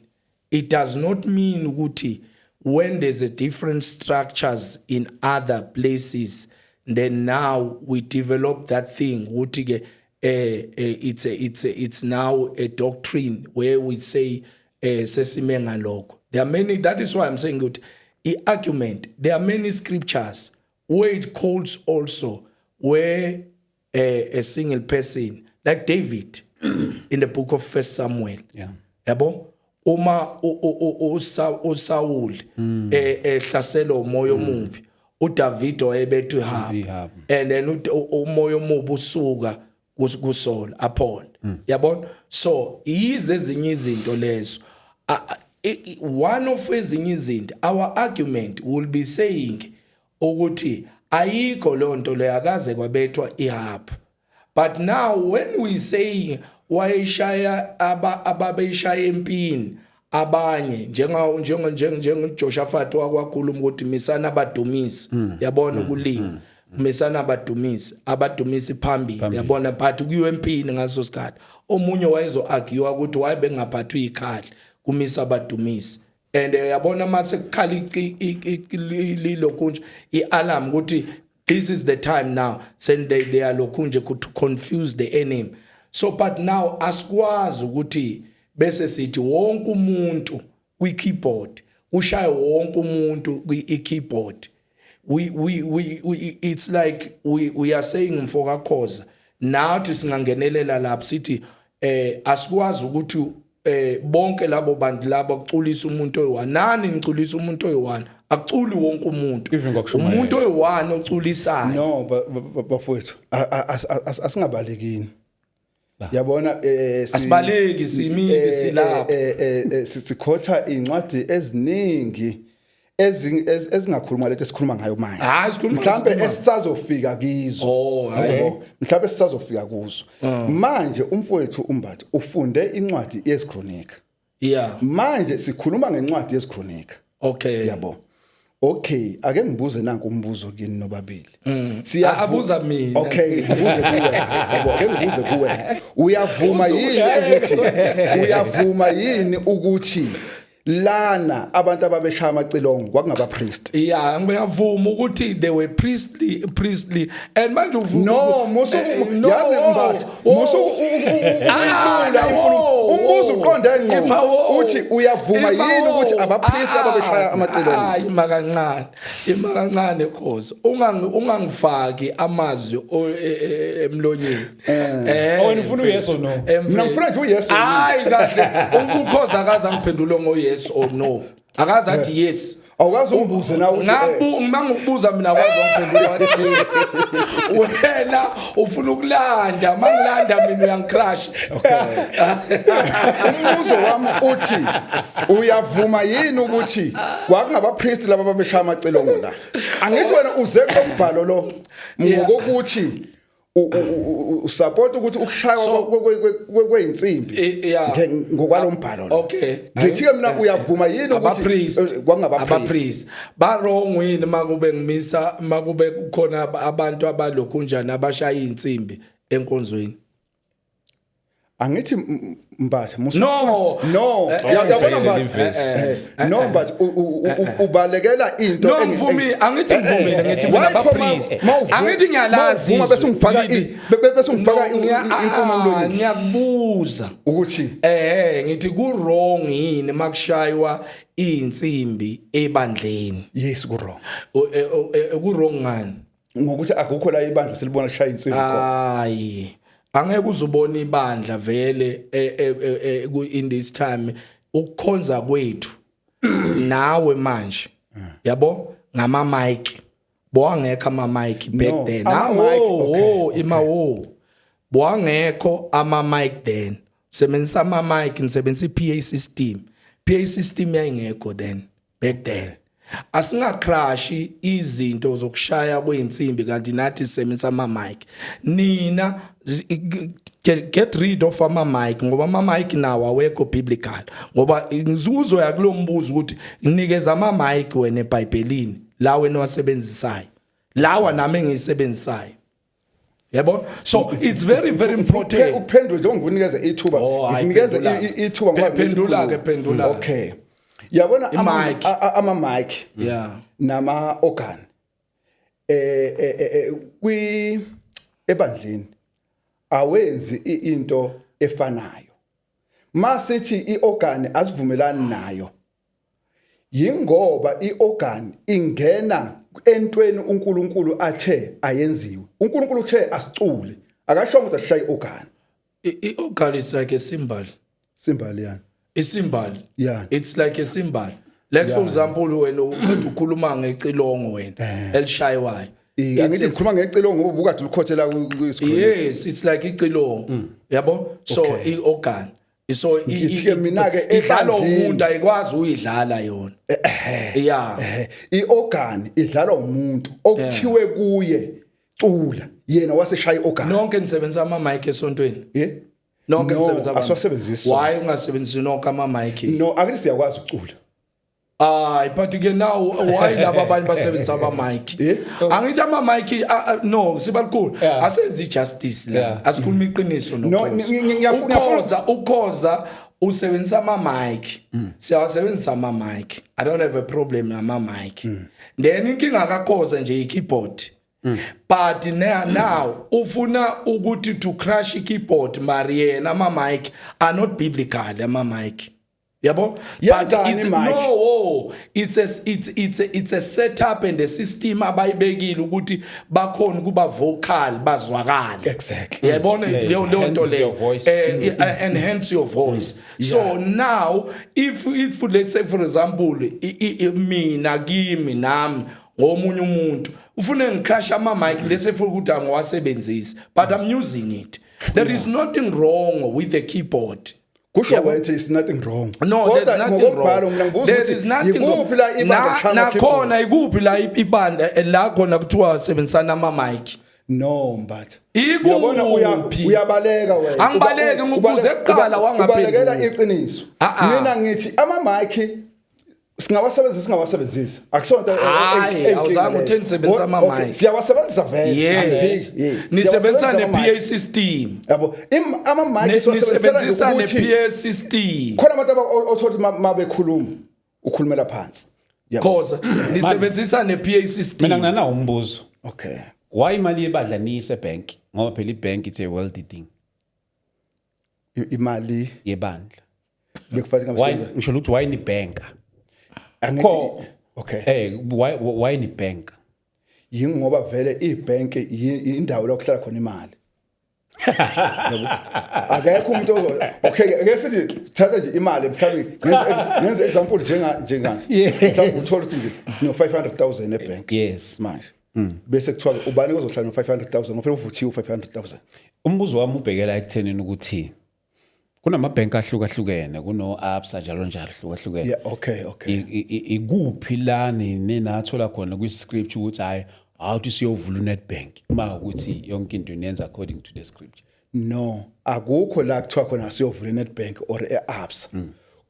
it does not mean ukuthi when there's a different structures in other places then now we develop that thing ukuthi ke it's now a doctrine where we say sesime ngalokho there are many that is why I'm saying good argument there are many scriptures where it calls also where a single person like David in the book of 1 Samuel yabo uma uSaul ehlasela umoya omubi uDavid oyebethu ihaba and then umoya omubi usuka kuSaul upon yabona so yize ezinye izinto lezo one of ezinye izinto our argument will be saying ukuthi ayikho lonto le akaze kwabethwa ihaba but now when we say wayishaya ababeyishaya empini abanye njengoJoshaphat wakwakhuluma ukuthi misana abadumisi yabona kulima misana abadumisi phambili yabona but kuyiwe empini ngaso sikhathi omunye wayezo argue ukuthi waye bengaphathwa ikhali kumisa abadumisi and yabona mase kukhali lokunje ialarm ukuthi this is the time now send they are lokunje to confuse the enemy so but now asikwazi ukuthi bese sithi wonke umuntu kwi keyboard ushaya wonke umuntu kwi keyboard we it's like we are saying mfoka khoza nathi singangenelela lapho sithi asikwazi ukuthi bonke labo bantu labo kuculisa umuntu oyi-1 nani ngiculisa umuntu oyi-1 akuculi wonke umuntu umuntu oyi-1 oculisayo no bafowethu asingabalekini yabona asibaleki simibi silapho sikhotha incwadi eziningi ezingakhuluma lethe sikhuluma ngayo manje mhlambe esizofika kizo mhlambe esizofika kuzo manje umfowethu uMbatha ufunde incwadi yesikronika manje sikhuluma ngencwadi yesikronika yabo okay ake ngibuze nanku umbuzo kini nobabili abuza mina okay ngibuze kuwe yabo ake ngibuze kuwe uyavuma yini ukuthi lana abantu ababeshaya amacilongo kwakungaba priest ngiyavuma ukuthi they were priestly and manje uvuma no musu yazi Mbatha musu umbuzo uqonde ngqo uthi uyavuma yini ukuthi abapriest ababeshaya amacilongo imakancane khoza ungangifaki amazwi emlonyeni nifuna uyeso no mina ngifuna nje uyeso hayi kahle ukukhoza akaza ngiphendula ngo-yes or no akazi athi yes awukazi umbuze na uthi ngikubuza mina kwazi ngiphendula yes wena ufuna ukulanda mangilanda mina uyangicrash umbuzo wami uthi uyavuma yini ukuthi kwakungabapriest laba babeshaya amacilongo la angithi wena uze kumbhalo lo ngokuthi usupport ukuthi ukushaywa kweinsimbi ngokwalombhalo lo okay ngithi ke mina uyavuma yini ukuthi kwakungabapriest ba wrong yini makube ngimisa makube kukhona abantu abalokhunjana abashaya insimbi enkonzweni angithi Mbatha no yabona Mbatha no but ubalekela into engivumi angithi ngivumile ngithi mina abapriest angithi ngiyalazi bese ungifaka inkuma emlonyeni ngiyakubuza ukuthi ngithi ku wrong yini makushaywa insimbi ebandleni yes ku wrong ku wrong ngani ngokuthi akukho la ibandla silibona shaya insimbi hayi angeke uzubona ibandla vele in this time ukukhonza kwethu nawe manje yabo ngama mic boangekho ama mic back then boangekho ama mic then sebenzisa ama mic nisebenzisa PA system yayingekho then back then asingacrash izinto zokushaya kweinsimbi kanti nathi sisebenzisa ama mic nina get rid of ama mic ngoba ama mic nawo awekho biblical ngoba inzuzo yakulombuzo ukuthi nginikeza ama mic wena eBhayibhelini la wena wasebenzisayo lawa nami engisebenzisayo Yabo? So it's very very important. Uphendule nje unginikeza ithuba. Nginikeza ithuba ngoba pendula. Okay. Yabona ama mic. Yeah. Nama organ. Ebandleni awenzi into efanayo. Masithi iorgan asivumelani nayo. Yingoba iorgan ingena entweni uNkulunkulu athe ayenziwe. uNkulunkulu uthe asicule. Akasho ukuthi asishaye iorgan. Iorgan is like a symbol. Symbol yani. A symbol. Yeah. It's like a symbol. Like for example wena uqeda ukukhuluma ngecilongo wena elishaywayo. Angithi ukhuluma ngecilongo ngoba ubukade ukhothela kwisikole. Yes, it's like icilongo. Yabo? So iorgan. So idlala umuntu ayikwazi uyidlala yona. Yeah. Iorgan idlala umuntu okuthiwe kuye cula yena waseshaya iorgan. Nonke nisebenzisa ama mic esontweni. Nonke nisebenzisa aswasebenzisi. Why ungasebenzisi nonke ama mic? No, akithi siyakwazi ukucula. But again now why laba abanye basebenzisa ama mic? Angithi ama mic no sibakhulu asenzi justice la. Asikhuluma iqiniso nokho. Ukhoza usebenzisa ama mic. Siyawasebenzisa ama mic. I don't have a problem nama mic. Then inkinga kakhoza nje ikeyboard. But now ufuna ukuthi to crash ikeyboard Mariana ama mic are not biblical ama mic. Yabo? But it's a setup and a system abayibekile ukuthi bakhona kuba vocal bazwakala. Exactly. Yabona leyo nto le enhance your voice. So now if let's say for example mina kimi nami ngomunye umuntu ufuna ngicrash ama mic let's say for ukuthi angwasebenzisi but I'm using it. There is nothing wrong with the keyboard. Kusho wathi is nothing wrong. No, there's nothing wrong. There is nothing wrong. Nakhona ikuphi la ibanda la khona kuthiwa sebenzisana ama mic. No, but yabona uyabaleka wena. Angibaleki ngokuze eqala wangaphendula. Ubalekela iqiniso. Mina ngithi ama mic singawasebenzisa akusonto awuzange utheni sebenzisa ama mic siyawasebenzisa vele yes nisebenzisa ne PA system yabo ama mic nisebenzisa ne PA system khona abantu othothi mabekhuluma ukhulumela phansi because nisebenzisa ne PA system mina ngina umbuzo okay why imali yebadla niyise bank ngoba phela ibank it's a wealthy thing imali yebandla bekufanele ngamsebenza ngisho ukuthi why ni banker okay why ni bank yingoba vele ibank indawo la kuhlala khona imali akekho umuntu okay ake sithi thatha nje imali mhlawumbe ngenze example njengani mhlawumbe uthola ukuthi nje sino 500,000 ebank yes manje bese kuthiwa ubani ozohlala no 500,000 ngoba uvuthiwe 500,000 umbuzo wami ubhekela ekuthenini ukuthi kunamabhenki ahlukahlukene kuno-absa njalo hlukahlukene yeah okay ikuphi la ninathola khona kwi-script ukuthi hayi awuthi siyovula uNetbank uma ukuthi yonke into niyenza according to the script no akukho la kuthiwa khona siyovula uNetbank or e-absa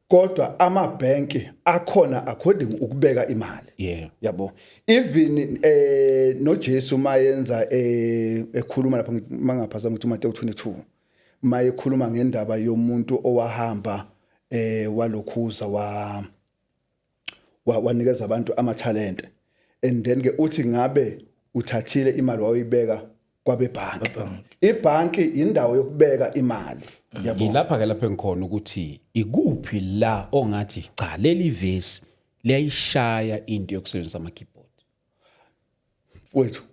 kodwa amabhenki akhona according ukubeka imali yabo even noJesu mayenza ekhuluma lapha mangaphazama ukuthi uMateyu 22 mayekhuluma ngendaba yomuntu owahamba walokhuza wanikeza abantu ama-talent and then ke uthi ngabe uthathile imali wayibeka kwabebhanki ibhanki indawo yokubeka imali yabo lapha ke lapha engikhona ukuthi ikuphi la ongathi cha leli verse liyayishaya into yokusebenzisa ama keyboard wethu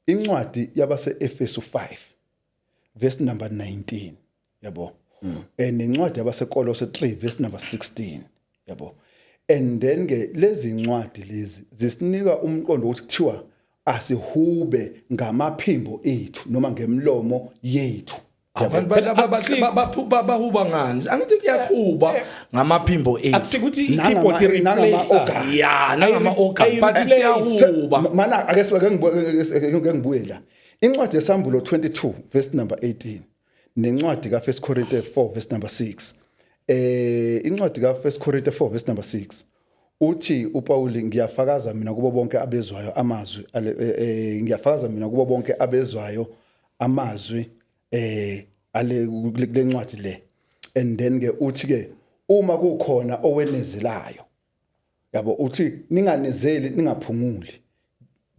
incwadi yabase Efesu 5 verse number 19 yabo nencwadi yabaseKolose 3 verse number 16 yabo and then ke lezi incwadi lezi zisinika umqondo ukuthi kuthiwa asihube ngamaphimbo ethu noma ngemlomo yethu abantu bahuba ngani angithi kuyahuba ngamaphimbo ethu akusikuthi keyboard replacer nangama organ but siyahuba mana ake ngibuye la incwadi yesambulo 22 verse number 18 nencwadi ka 1 Corinthians 4 verse number 6 incwadi ka 1 Corinthians 4 verse number 6 uthi uPaul ngiyafakaza mina kubo bonke abezwayo amazwi ngiyafakaza mina kubo bonke abezwayo amazwi ale kulencwadi le, and then ke uthi ke uma kukhona owenezelayo yabo uthi ninganezeli ningaphunguli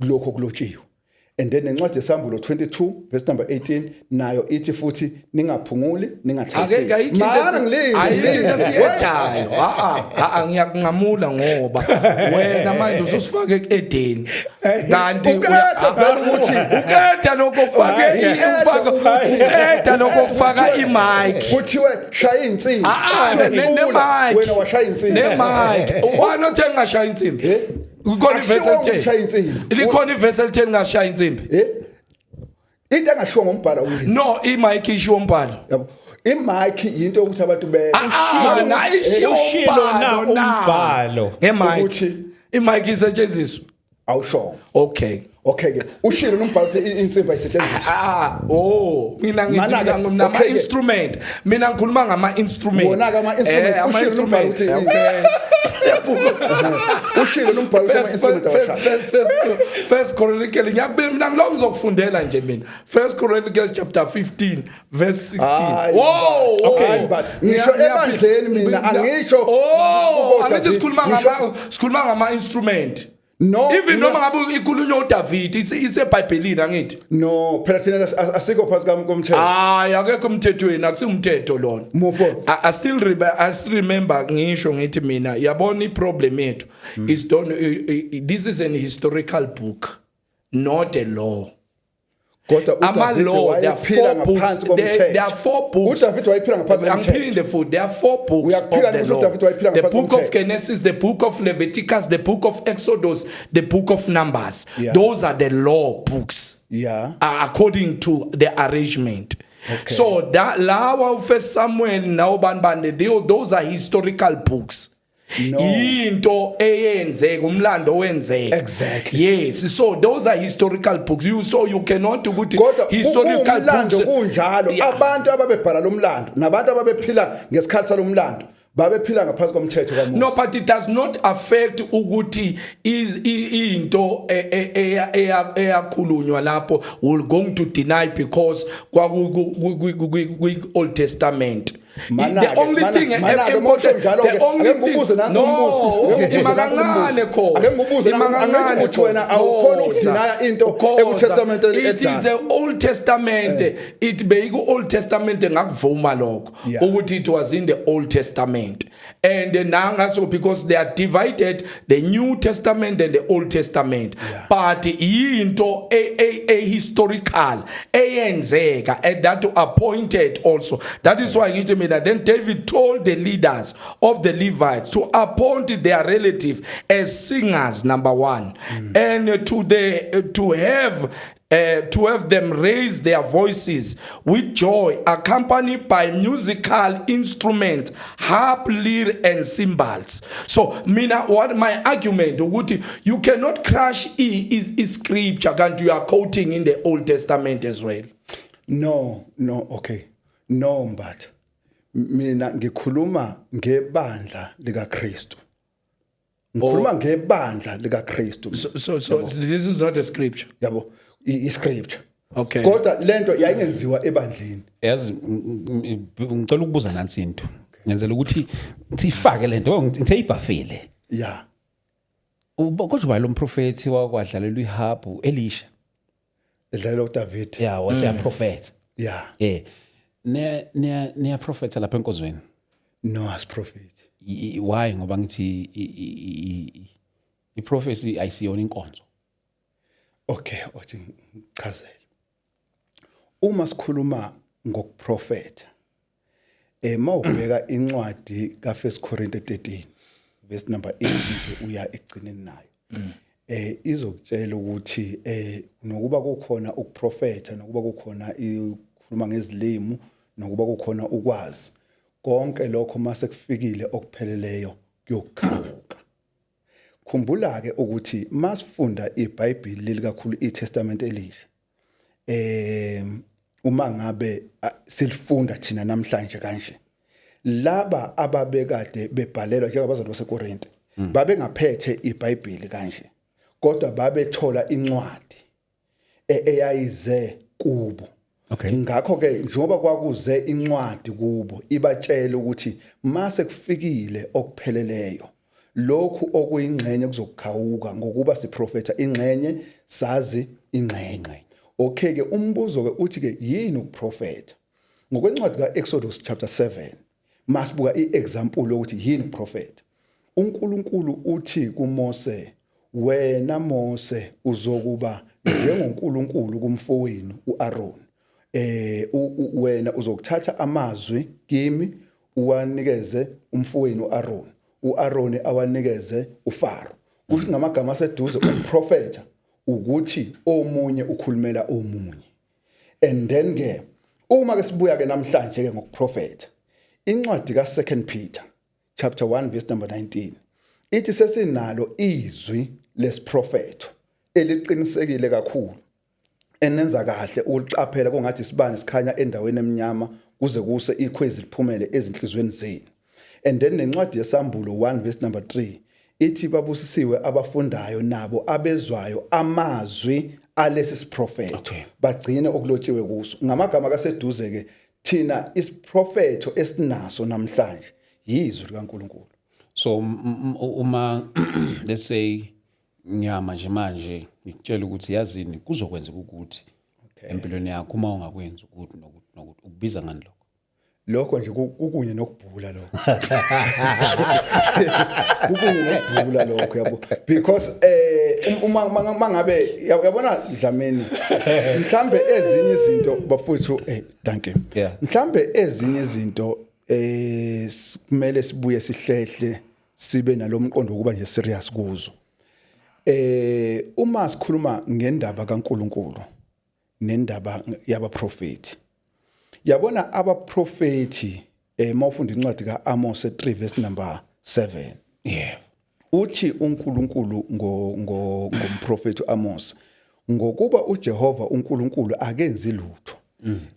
lokho kulotshiwe. And then encwadi yesambulo 22 verse number 18 nayo ithi futhi ningaphunguli ningathayiseli. Ayikho esiyedayo. Ngiyakunqamula ngoba wena manje usufake edeni. Kanti ukeda lokho kufaka imic. Kuthiwe shaya insimbi. Wena washaya insimbi. Ne-mic. Ubani othe ngashaya insimbi? Ukhona iverse 10. Likhona iverse 10 ngashaya insimbi. Into engashiwo ngombhalo uyithi. No, imic ishiwo umbhalo. Yabo. Imic into ukuthi abantu umbhalo. Nge-mic. Imic isetshenziswa. Awusho. Okay. Okay ke. Ushilo nombhalo insimbi ayisetshenziswa. Mina ngithi ngama instrument. Mina ngikhuluma ngama instrument. Wona ke ama instrument. Ushilo nombhalo uthi okay. Ushilo nombhalo ama instrument. First Chronicles mina ngilo ngizokufundela nje mina. First Chronicles chapter 15 verse 16. Whoa, okay. Ngisho ebandleni mina angisho. Angithi sikhuluma ngama instrument. No, even noma ngabe ikhulunywa uDavid iseBhayibhelini angithi no phela thina asikho phasi komthetho akekho umthethweni akusingumthetho lona I still remember ngisho ngithi mina yabona iproblem yethu is this is an historical book not a law. There are 4 books. There are 4 books. I'm peeling the food. There are 4 books of the law. The book of Genesis, the book of Leviticus, the book of Exodus, the book of Numbers. Yeah. Those are the law books. Yeah. According to the arrangement. Okay. So that Law, First Samuel, now those are historical books. No. Into eyenzeka umlando wenzeka. Exactly. Yes, so those are historical books. You cannot do historical books. Kunjalo abantu ababebhala lo mlando nabantu ababephila ngesikhathi salomlando babephila ngaphansi komthetho kaMose. No, but it does not affect ukuthi into eyakhulunywa lapho will going to deny because Old Testament. The only thing important, the only thing, no, it is the Old Testament. It be Old Testament ngakuvuma lokho ukuthi it was in the Old Testament. And now so because they are divided, the New Testament and the Old Testament. But into a historical eyenzeka and that appointed also. That is why it means that then David told the leaders of the Levites to appoint their relative as singers, number 1, and to have them raise their voices with joy, accompanied by musical instruments, harp, lyre, and cymbals. So, what my argument? You cannot crush is scripture, and you are quoting in the Old Testament as well. No, okay, no, but mina ngikhuluma ngebandla lika Kristu. Ngikhuluma ngebandla lika Kristu. So this is not a scripture. Yabo. I-scripture. Okay. Kodwa lento yayingenziwa ebandleni. Yazi ngicela ukubuza nansi into. Ngenzela ukuthi sifake lento ngithe ibhafile. Yeah. Kodwa lo mprofeti wakwadlalela ihabu Elisha. Edlalela uDavid. Yeah, wase a prophet. Yeah. Ne prophet lapha enkozweni. No as prophet. Why ngoba ngithi I prophecy ayisiyona inkonzo. Okay, othi chazela. Uma sikhuluma ngokuprofeta, mawubheka incwadi kaFirst Corinthians 13 verse number 8 nje uya egcineni nayo. Izokutshela ukuthi nokuba kukhona ukuprofeta, nokuba kukhona ikhuluma ngezilimi, nokuba kukhona ukwazi, konke lokho mase kufikile okupheleleyo kuyokhawuka. Khumbula ke ukuthi masifunda iBhayibheli likakhulu iTestament Elisha uma ngabe silifunda thina namhlanje kanje laba ababekade bebhalelwa njengabazali baseKorinte babe ngaphethe iBhayibheli kanje kodwa babethola incwadi eyayize kubo Okay. Ngakho ke njengoba kwakuze incwadi kubo ibatshela ukuthi mase kufikile okupheleleyo lokhu okuyingxenye kuzokukhawuka ngokuba siprofeta ingxenye sazi ingxenye. Okay ke umbuzo ke uthi ke yini ukuprofeta? Ngokwencwadi kaExodus chapter 7 masibuka iexample ukuthi yini ukuprofeta. uNkulunkulu uthi kuMose, wena Mose uzokuba njengoNkulunkulu kumfowenu uAaron. Wena uzokuthatha amazwi kimi uwanikeze umfowenu uAaron. uAaron awanikeze uFaro. Kusho ngamagama aseduze ukuprofeta ukuthi omunye ukhulumela omunye. And then ke uma ke sibuya ke namhlanje ke ngokuprofeta incwadi ka2 Peter chapter 1 verse number 19 ithi sesinalo izwi lesiprofeto eliqinisekile kakhulu enenza kahle ukuliqaphela kungathi isibane sikhanya endaweni eminyama kuze kuse ikhwezi liphumele ezinhlizweni zenu. And then nencwadi yesambulo 1 verse number 3 ithi babusisiwe abafundayo nabo abezwayo amazwi alesi siprofeto bagcine okulotshiwe kuso. Ngamagama kaseduze ke thina isiprofeto esinaso namhlanje yizwi likaNkulunkulu. So uma let's say nyama nje manje ngitshela ukuthi yazini kuzokwenzeka ukuthi empilweni yakho uma ungakwenza ukuthi nokuthi ukubiza ngani lokho. Lokho nje kukunye nokubhula lokho. Kukunye nokubhula lokho yabo. Because uma mangabe yabona Dlamini mhlambe ezinye izinto bafuthu thank you. Mhlambe ezinye izinto kumele sibuye sihlehle sibe nalomqondo ukuba nje serious kuzo. Uma sikhuluma ngendaba kaNkulunkulu nendaba yabaprofeti. Yabona abaprofeti mawufunda incwadi kaAmos 3 verse number 7. Yeah. Uthi uNkulunkulu ngomprofeti Amos ngokuba uJehova uNkulunkulu akenzi lutho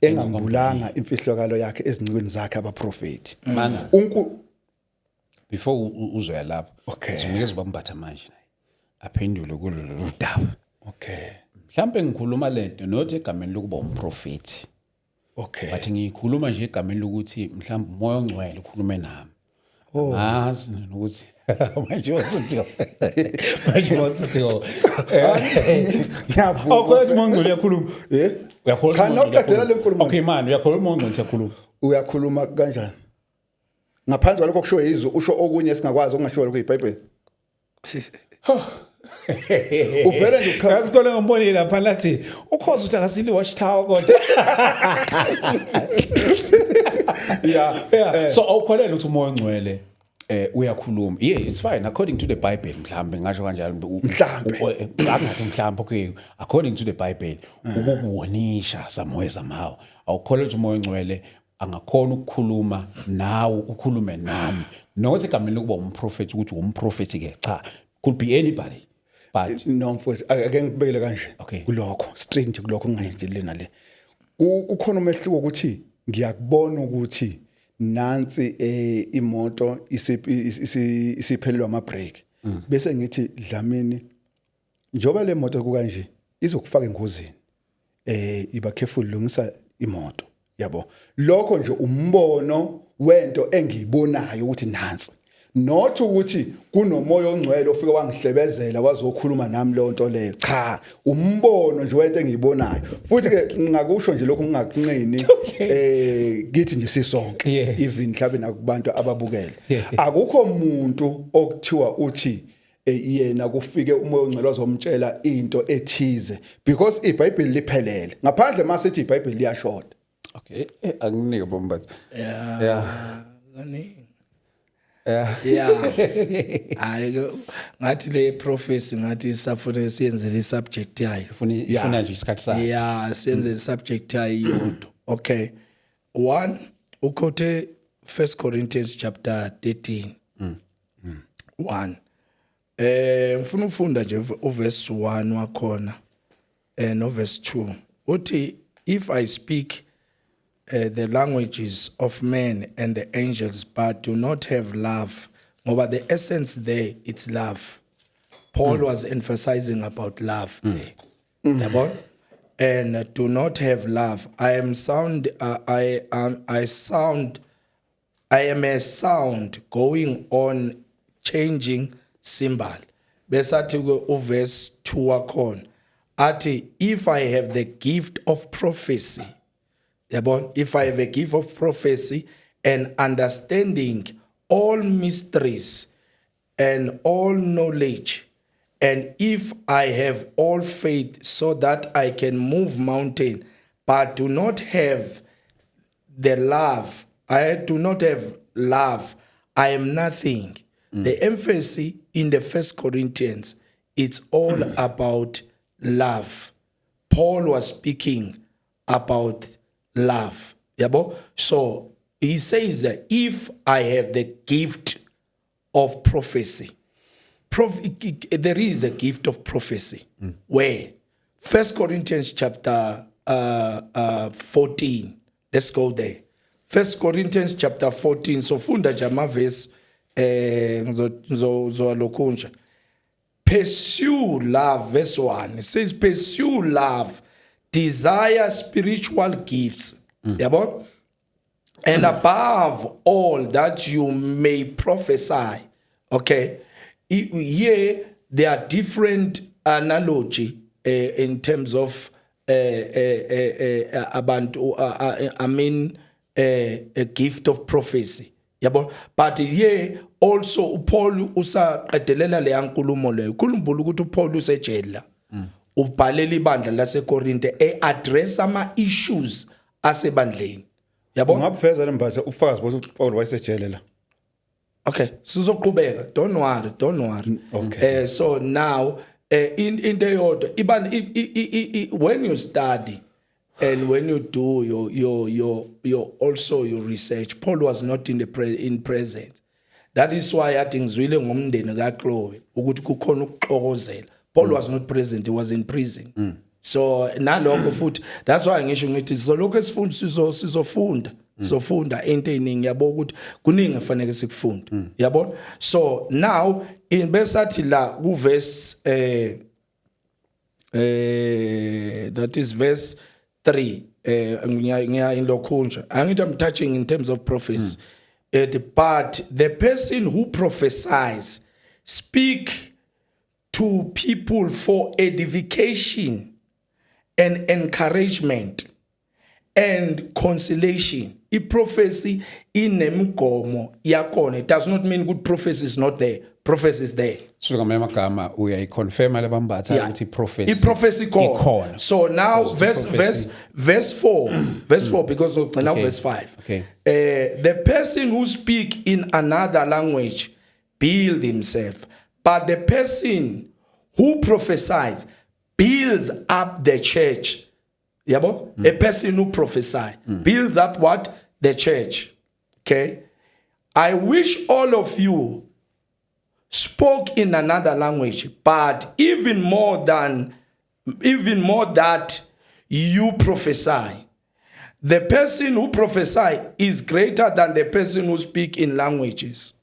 engambulanga imfihlakalo yakhe ezincikweni zakhe abaprofeti. Mana before uzoya lapho ngizonikeza ubambatha manje naye aphendule kulolu daba. Okay. Mhlambe ngikhuluma lento not egameni lokuba umprofeti. Okay. Bathi ngikhuluma nje egameni lokuthi mhlawumbe umoya ongcwele ukhulume nami. Ngazi ukuthi manje wasithi yavuka awukhola umoya ongcwele uyakhuluma uyakhola khana uqedela lenkulumo. Okay man uyakhola umoya ongcwele uyakhuluma. Uyakhuluma kanjani ngaphandle kwalokho kusho izwi usho okunye singakwazi okungashiwo lokho iBhayibheli. Uvele nje ukhona ngombonile lapha lathi ukhoza ukuthi akasili watchtower kodwa. Yeah. So awukholelwa ukuthi umoya ongcwele uyakhuluma. Yeah, it's fine according to the Bible mhlambe ngasho kanjalo mhlambe angathi mhlambe okay according to the Bible ukukuwonisha samoya samawo awukholelwa ukuthi umoya ongcwele angakhona ukukhuluma nawe ukhulume nami nokuthi egameni lokuba umprofeti ukuthi umprofeti ke cha could be anybody but no mfowethu ake ngibekele kanje kulokho strange kulokho ngingayenzile nale ukhona umehluko ukuthi ngiyakubona ukuthi nansi imoto isiphelelwa ama brake bese ngithi Dlamini njoba le moto kukanje izokufaka engozini iba careful lungisa imoto yabo lokho nje umbono wento engiyibonayo ukuthi nansi not ukuthi kunomoya ongcwele ofika wangihlebezela wazokhuluma nami lo nto leyo cha umbono nje wento engiyibonayo futhi ke ngakusho nje lokho ngingakunqini kithi nje sisonke even mhlabe nakubantu ababukele akukho umuntu okuthiwa uthi yena kufike umoya ongcwele ozomtshela into ethize because iBhayibheli liphelele ngaphandle masithi iBhayibheli liyashoda. Okay anginike bombathi hayi ngathi le prophecy ngathi safune siyenze le subject yayo ifuna nje isikhathi sayo siyenze le subject yayo yodwa. Okay 1 ukhothe 1 Corinthians chapter 13 1 ngifuna ufunda nje uverse 1 wakhona no verse 2 uthi if I speak the languages of men and the angels but do not have love ngoba the essence there it's love. Paul was emphasizing about love there yabona and do not have love, I am a sound going on changing cymbal. Besathi uverse 2 wakhona athi, if I have the gift of prophecy, if I have a gift of prophecy and understanding all mysteries and all knowledge, and if I have all faith so that I can move mountain, but do not have the love, I do not have love, I am nothing. The emphasis in the 1 Corinthians, it's all about love. Paul was speaking about love. So he says that if I have the gift of prophecy, there is a gift of prophecy. Where? 1 Corinthians chapter 14. Let's go there. 1 Corinthians chapter 14. So funda jama verse lokunja. Pursue love, verse 1. It says, pursue love, desire spiritual gifts. And above all that you may prophesy. Okay. Here there are different analogy in terms of a gift of prophecy. But here also Paul usaqedelela le yankulumo leyo. Khulumbula ukuthi uPaul usejela. Ubhalela ibandla laseKorinte address ama issues asebandleni. Ungabufeza lembatha ufakazi ukuthi uPaul wayesejele la. Okay, sizoqhubeka. Don't worry. Okay. So now in the order, when you study and when you do your also your research, Paul was not in present. That is why I think ngizwile ngomndeni kaChloe ukuthi kukhona ukuxokozela. Paul was not present, he was in prison. So nalokho futhi, that's why ngisho ngithi sizolokho esifunda sizofunda. Sofunda into eningi yabo ukuthi kuningi efanele sikufunda. Yabo? So now in besathi la ku verse that is verse 3 ngiya in lokhunja. Angithi I'm touching in terms of prophecy. But the person who prophesies speak to people for edification and encouragement and consolation. Prophecy inemgomo yakhona. It does not mean good prophecy is not there. Prophecy is there. So ngamagama uyayiconfirm lebambatha ukuthi prophecy. Prophecy khona. So now verse 4 because now verse 5. Okay. The person who speak in another language build himself, but the person who prophesies builds up the church. A person who prophesies builds up what? The church. Okay. I wish all of you spoke in another language, but even more that you prophesy. The person who prophesies is greater than the person who speaks in languages,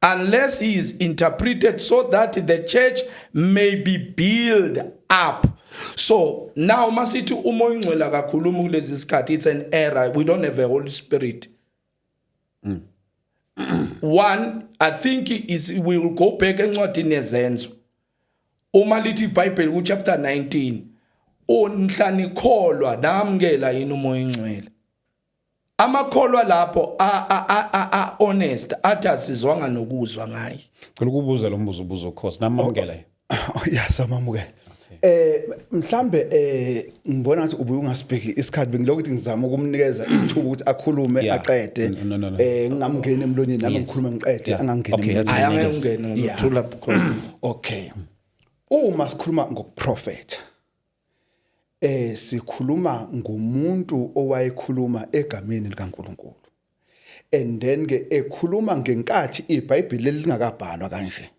unless he is interpreted so that the church may be built up. So now masithi umoya ongcwele akakhuluma kulezi sikhathi, it's an error. We don't have a Holy Spirit. One, I think we will go back encwadini yezenzo. Uma lithi iBhayibheli chapter 19, onhlani kholwa namkela yini umoya ongcwele. Amakholwa lapho honest athi asizwanga nokuzwa ngaye. Ngicela ukubuza lo mbuzo ubuzokhosi namamukela. Samamukela. Mhlambe ngibona ukuthi ubuye ungaspeak isikhathi bengilokuthi ngizama ukumnikeza ithuba ukuthi akhulume aqede. Ngingamngena emlonyeni nami ngikhulume ngiqede angangena. Ayangena ngizothula because okay. Uma sikhuluma ngokuprofeta sikhuluma ngumuntu owayekhuluma egameni likaNkulunkulu. And then ke ekhuluma ngenkathi iBhayibheli lingakabhalwa kanje.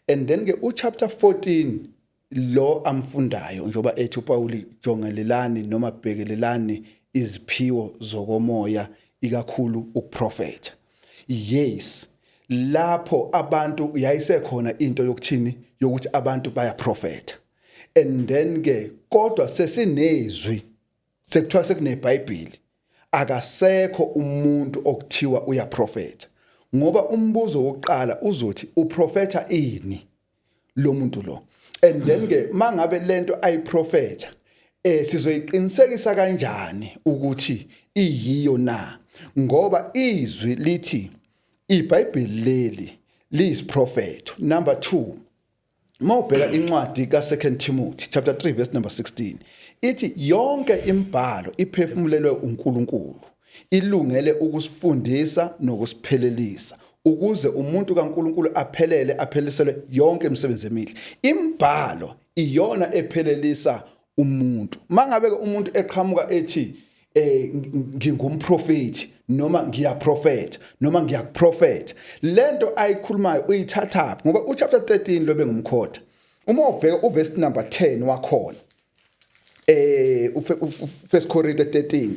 And then ke chapter 14 lo amfundayo njoba ethi uPaul jongelelani noma bhekelelani iziphiwo zokomoya ikakhulu ukuprofeta. Yes, lapho abantu yayisekhona into yokuthini yokuthi abantu bayaprofeta. And then ke kodwa sesinezwi sekuthiwa sekuneBhayibheli akasekho umuntu okuthiwa uyaprofeta ngoba umbuzo wokuqala uzothi uprofeta ini lo muntu lo and then ke mangabe lento ayiprofeta sizoyiqinisekisa kanjani ukuthi iyiyo na ngoba izwi lithi iBhayibheli leli liyisiprofeto. Number 2, mawubheka incwadi ka2 Timothy chapter 3 verse number 16 ithi yonke imibhalo iphefumulelwe uNkulunkulu ilungele ukusifundisa nokusiphelelisa ukuze umuntu kaNkulunkulu apheleselwe yonke imisebenzi emihle. Imibhalo iyona ephelelisa umuntu. Mangabe umuntu eqhamuka ethi ngingumprofeti noma ngiyaprofeta noma ngiyakuprofeta lento ayikhulumayo uyithatha ngoba uchapter 13 lobe ngumkhoda uma ubheka uverse number 10 wakhona First Corinthians 13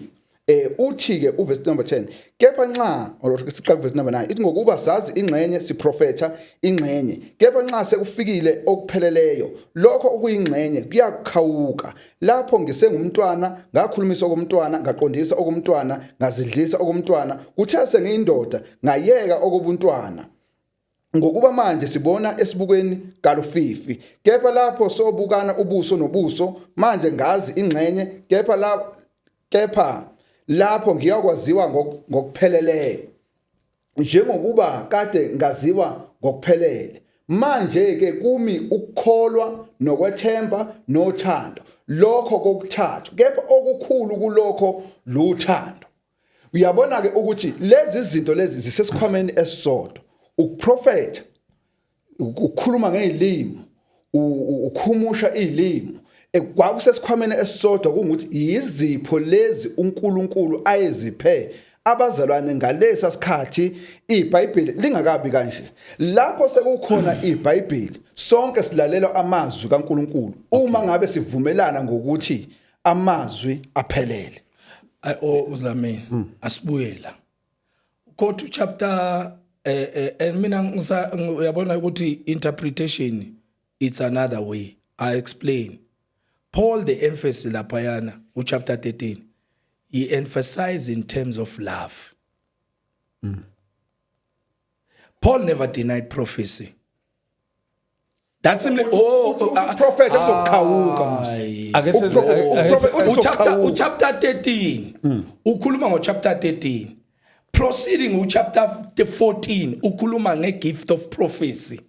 uthi ke uverse number 10 kepha nxa siqala verse number 9 ithi ngokuba sazi ingxenye siprofeta ingxenye kepha nxa sekufikile okupheleleyo lokho okuyingxenye kuyakhawuka lapho ngisengumntwana ngakhulumisa okomntwana ngaqondisa okomntwana ngazidlisa okomntwana kuthe sengiyindoda ngayeka okobuntwana ngokuba manje sibona esibukweni kalufifi kepha lapho sobukana ubuso nobuso manje ngazi ingxenye kepha lapho ngiyakwaziwa ngokupheleleyo njengokuba kade ngaziwa ngokuphelele manje ke kumi ukukholwa nokwethemba nothando lokho kokuthathu kepha okukhulu kulokho luthando. Uyabona ke ukuthi lezi zinto lezi zisesikhwameni esisodwa ukuprofeta ukukhuluma ngezilimi ukhumusha izilimi kwakusesikhwameni esisodwa kungukuthi yizipho lezi uNkulunkulu ayeziphe abazalwane ngalesa sikhathi iBhayibheli lingakabi kanje. Lapho sekukhona iBhayibheli sonke silalela amazwi kaNkulunkulu uma ngabe sivumelana ngokuthi amazwi aphelele. Uzlamini asibuyela kodwa chapter mina uyabona ukuthi interpretation it's another way. I explain. Paul the emphasis laphayana chapter 13 he emphasized in terms of love. Paul never denied prophecy. That's simply prophet chapter 13 ukhuluma chapter 13 proceeding chapter 14 ukhuluma gift of prophecy.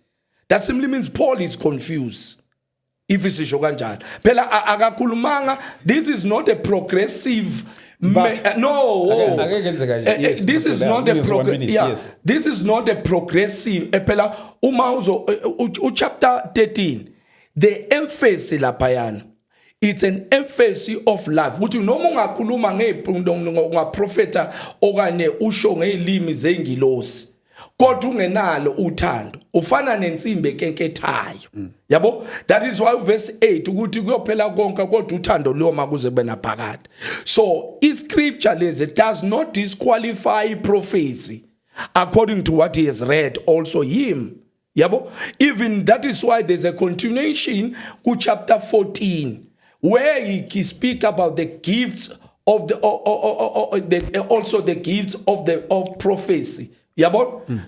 That simply means Paul is confused. If it's kanjalo phela akakhulumanga this is not a progressive this is not a this is not a progressive phela uma chapter 13 the emphasis laphayana it's an emphasis of love uthi noma ungakhuluma ngaprofeta okanye usho ngezilimi zengilosi kodwa ungenalo uthando ufana nensimbi ekenkethayo yabo. That is why verse 8 ukuthi kuyophela konke kodwa uthando loma kuze bena phakade. So scripture lezi does not disqualify prophecy according to what he has read also him yabo. Even that is why there's a continuation to chapter 14 where he speak about the gifts of the also the gifts of prophecy. Yeah,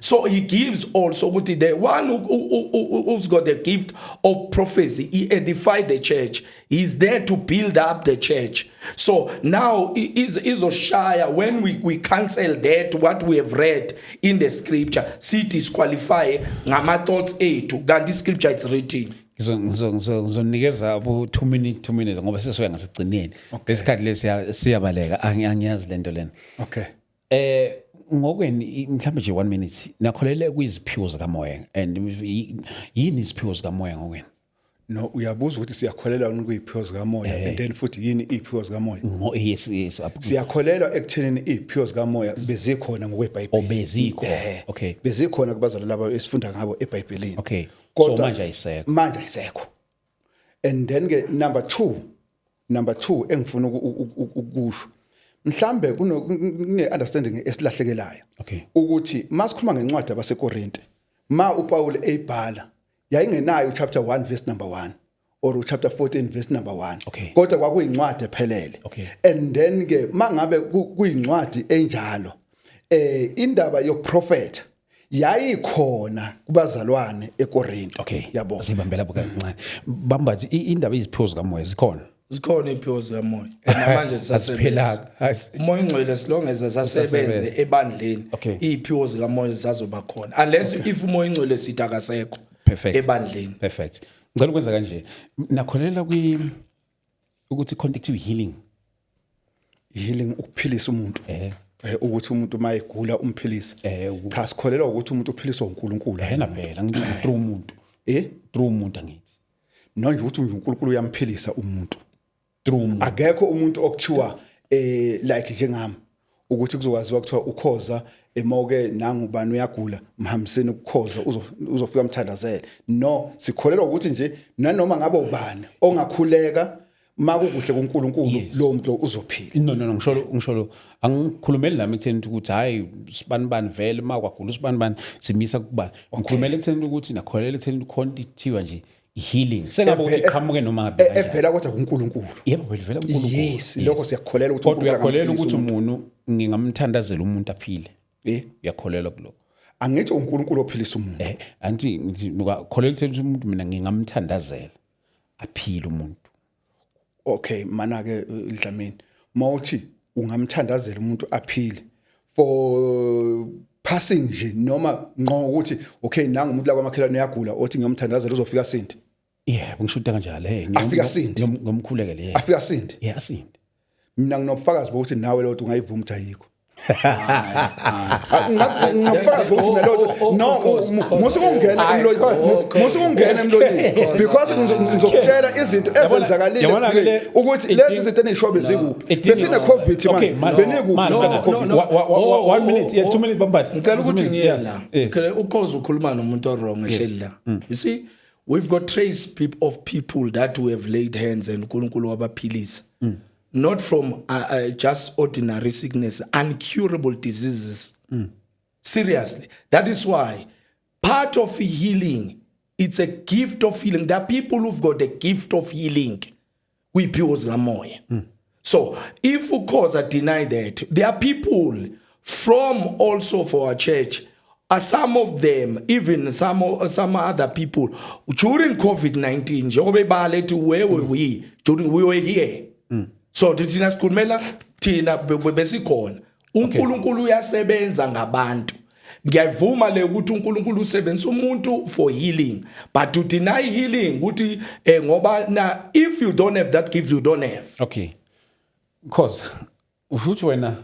so he gives also the one who's got the gift of prophecy. He edified the church. He's there to build up the church. So now is a shire when we cancel that what we have read in the scripture. See disqualify ngama thoughts to Gandhi scripture it's written. Ngizonikeza abo 2 minutes ngoba sesiya ngasigcineni. Lesikhathi lesi siyabaleka angiyazi lento lena. Okay. Ngokweni mhlawumbe nje 1 minute nakholele kuyiziphiwo zikamoya and yini iziphiwo zikamoya ngokweni? No uyabuza ukuthi siyakholelwa kuyiphiwo zikamoya and then futhi yini iziphiwo zikamoya? Yes. Siyakholelwa ekuthenini iziphiwo zikamoya bezikhona ngokweBhayibheli. Bezikho. Okay. Bezikhona kubazalwane laba esifunda ngabo eBhayibhelini. Okay. So manje ayisekho. Manje ayisekho. And then ke number 2 engifuna ukusho mhlambe kune understanding esilahlekelayo ukuthi masikhuluma ngencwadi yabaseKorinte ma uPaul eyibhala yayingenayo chapter 1 verse number 1 or chapter 14 verse number 1. Okay. Kodwa kwakuyincwadi ephelele. Okay. And then ke mangabe kuyincwadi enjalo indaba yokuprofeta yayikhona kubazalwane eKorinto. Okay. Yabo. Sibambela kancane. Bamba indaba iziphiwo zikamoya zikhona. Zikhona iphiwo zikamoya. Manje Asiphela. Umoya ongcwele silongeza sasebenze ebandleni. Okay. Iphiwo zikamoya zizazoba khona. Unless if umoya ongcwele sithi akasekho. Perfect. Ebandleni. Perfect. Ngicela ukwenza kanje. Nakholela ukuthi contact healing. Healing ukuphilisa umuntu. Ukuthi umuntu mayegula umphilisa. Cha sikholelwa ukuthi umuntu uphiliswa uNkulunkulu. Yena phela ngithi through umuntu. Through umuntu angithi. Nanje ukuthi uNkulunkulu uyamphilisa umuntu. Through umuntu. Akekho umuntu okuthiwa like njengami ukuthi kuzokwaziwa kuthiwa ukhoza emoke nangubani uyagula mhambiseni ukukhoza uzofika umthandazele. No, sikholelwa ukuthi nje nanoma ngabe ubani ongakhuleka makukuhle kuNkulunkulu lo muntu uzophila. No ngisholo angikhulumeli nami ekutheni ukuthi hayi sibanibani vele makwagula sibanibani simisa kubani. Ngikhulumela ekutheni ukuthi nakholela ekutheni ukhontiwa nje healing sengabe ukuthi iqhamuke noma ngabe ephela kodwa kuNkulunkulu. Yebo vela uNkulunkulu. Yes, lokho siyakholelwa ukuthi kodwa uyakholelwa ukuthi umuntu ngingamthandazela umuntu aphile. Uyakholelwa kuloko. Angithi uNkulunkulu ophilisa umuntu. Anti ngikholelwa ukuthi umuntu mina ngingamthandazela aphile umuntu. Okay, mana ke Dlamini. Mawuthi ungamthandazela umuntu aphile for passing nje noma ngqo ukuthi okay nanga umuntu la kwamakhelwane uyagula othi ngiyomthandazela uzofika sindi. Yeah, ngishuta kanjalo afika sindi. Ngomkhulekele afika sindi. Yeah, asindi. Mina nginobufakazi bokuthi nawe lo ungayivuma ukuthi ayikho. Ngingafakazi ukuthi nalotho no musukungena emlonyeni because ngizokutshela izinto ezenzakalile ukuthi lezi zinto ezishobe zikuphi besine covid manje benikuphi 1 minute yeah 2 minutes bambathi ngicela ukuthi ngiye la ukhoza ukhuluma nomuntu wrong ehleli la. You see, we've got trace of people that we have laid hands and uNkulunkulu wabaphilisa. Not from just ordinary sickness, incurable diseases. Seriously. That is why part of healing, it's a gift of healing. There are people who've got a gift of healing. We pure Lamoya. So if of course I deny that, there are people from also for our church, some of them, even some other people, during COVID-19, where were we? During we were here. So thina sikhulumela thina besikhona uNkulunkulu uyasebenza ngabantu. Ngiyavuma le ukuthi uNkulunkulu usebenzisa umuntu for healing, but to deny healing ukuthi ngoba na if you don't have that gift you don't have. Okay, because ufuthi wena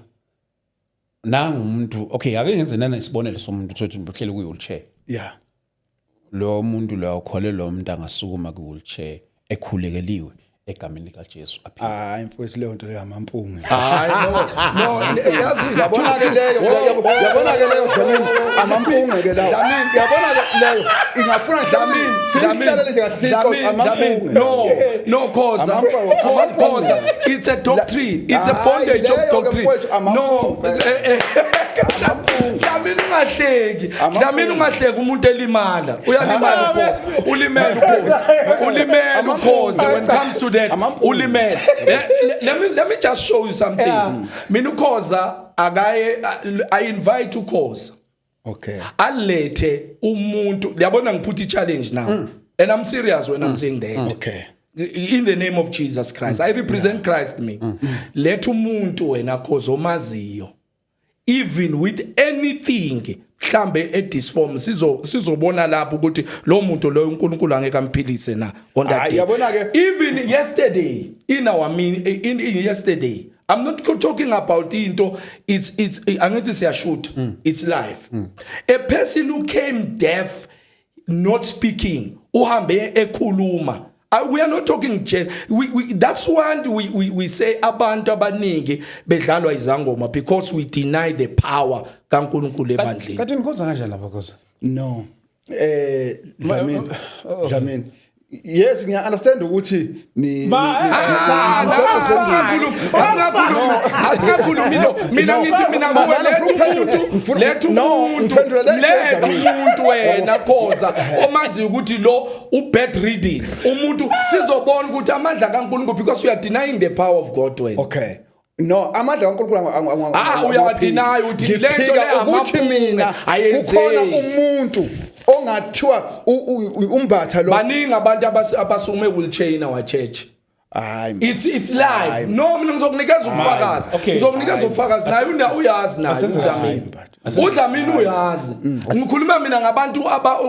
nanga umuntu okay ake ngenze nana isibonelo somuntu uthi uhlele ku wheelchair. Yeah, lo muntu lo ukholelwa umuntu angasukuma ku wheelchair ekhulekeliwe egameni likaJesu aphila. Hayi mfowethu leyo nto leyampumpunge. Hayi no yazi yabona ke leyo Dlamini amampunge ke lawo. Yabona ke leyo ingafuna Dlamini simhlalele nje ngathi amampunge. No cause it's a doctrine, it's a bondage of doctrine. No Dlamini ungahleki umuntu elimala uyalimala ukhozi ulimela ukhozi when it comes to that ulimela. Let me just show you something. Mina ukhoza I invite ukhoza. Okay. Alethe umuntu yabona ngiputha i-challenge now and I'm serious when I'm saying that. Okay. In the name of Jesus Christ, I represent Christ me. Let umuntu wena khoza omaziyo even with anything mhlambe edisform sizobona lapho ukuthi lo muntu lo uNkulunkulu angeke amphilise na on that day. Even yesterday in our in yesterday I'm not talking about into it's angithi siyashoot it's life. A person who came deaf not speaking uhambe ekhuluma. We are not talking that's why we say abantu abaningi bedlalwa izangoma because we deny the power kaNkulunkulu ebandleni. Kathi ngikhoza kanjani lapha cause no Dlamini yes ngiya-understand ukuthi ni lethu umuntu wena khoza omaziyo ukuthi lo u-bad reading umuntu sizobona ukuthi amandla kaNkulunkulu because we are denying the power of God wena. Okay. No, amandla kaNkulunkulu uyawadeny uthi lento ukuthi mina kukhona umuntu ongathiwa umbatha lo. Baningi abantu abasukume wheelchair in our church. It's live. No, mina ngizokunikeza ubufakazi. Ngizokunikeza ubufakazi naye uyazi naye uDlamini. uDlamini uyazi. Ngikhuluma mina ngabantu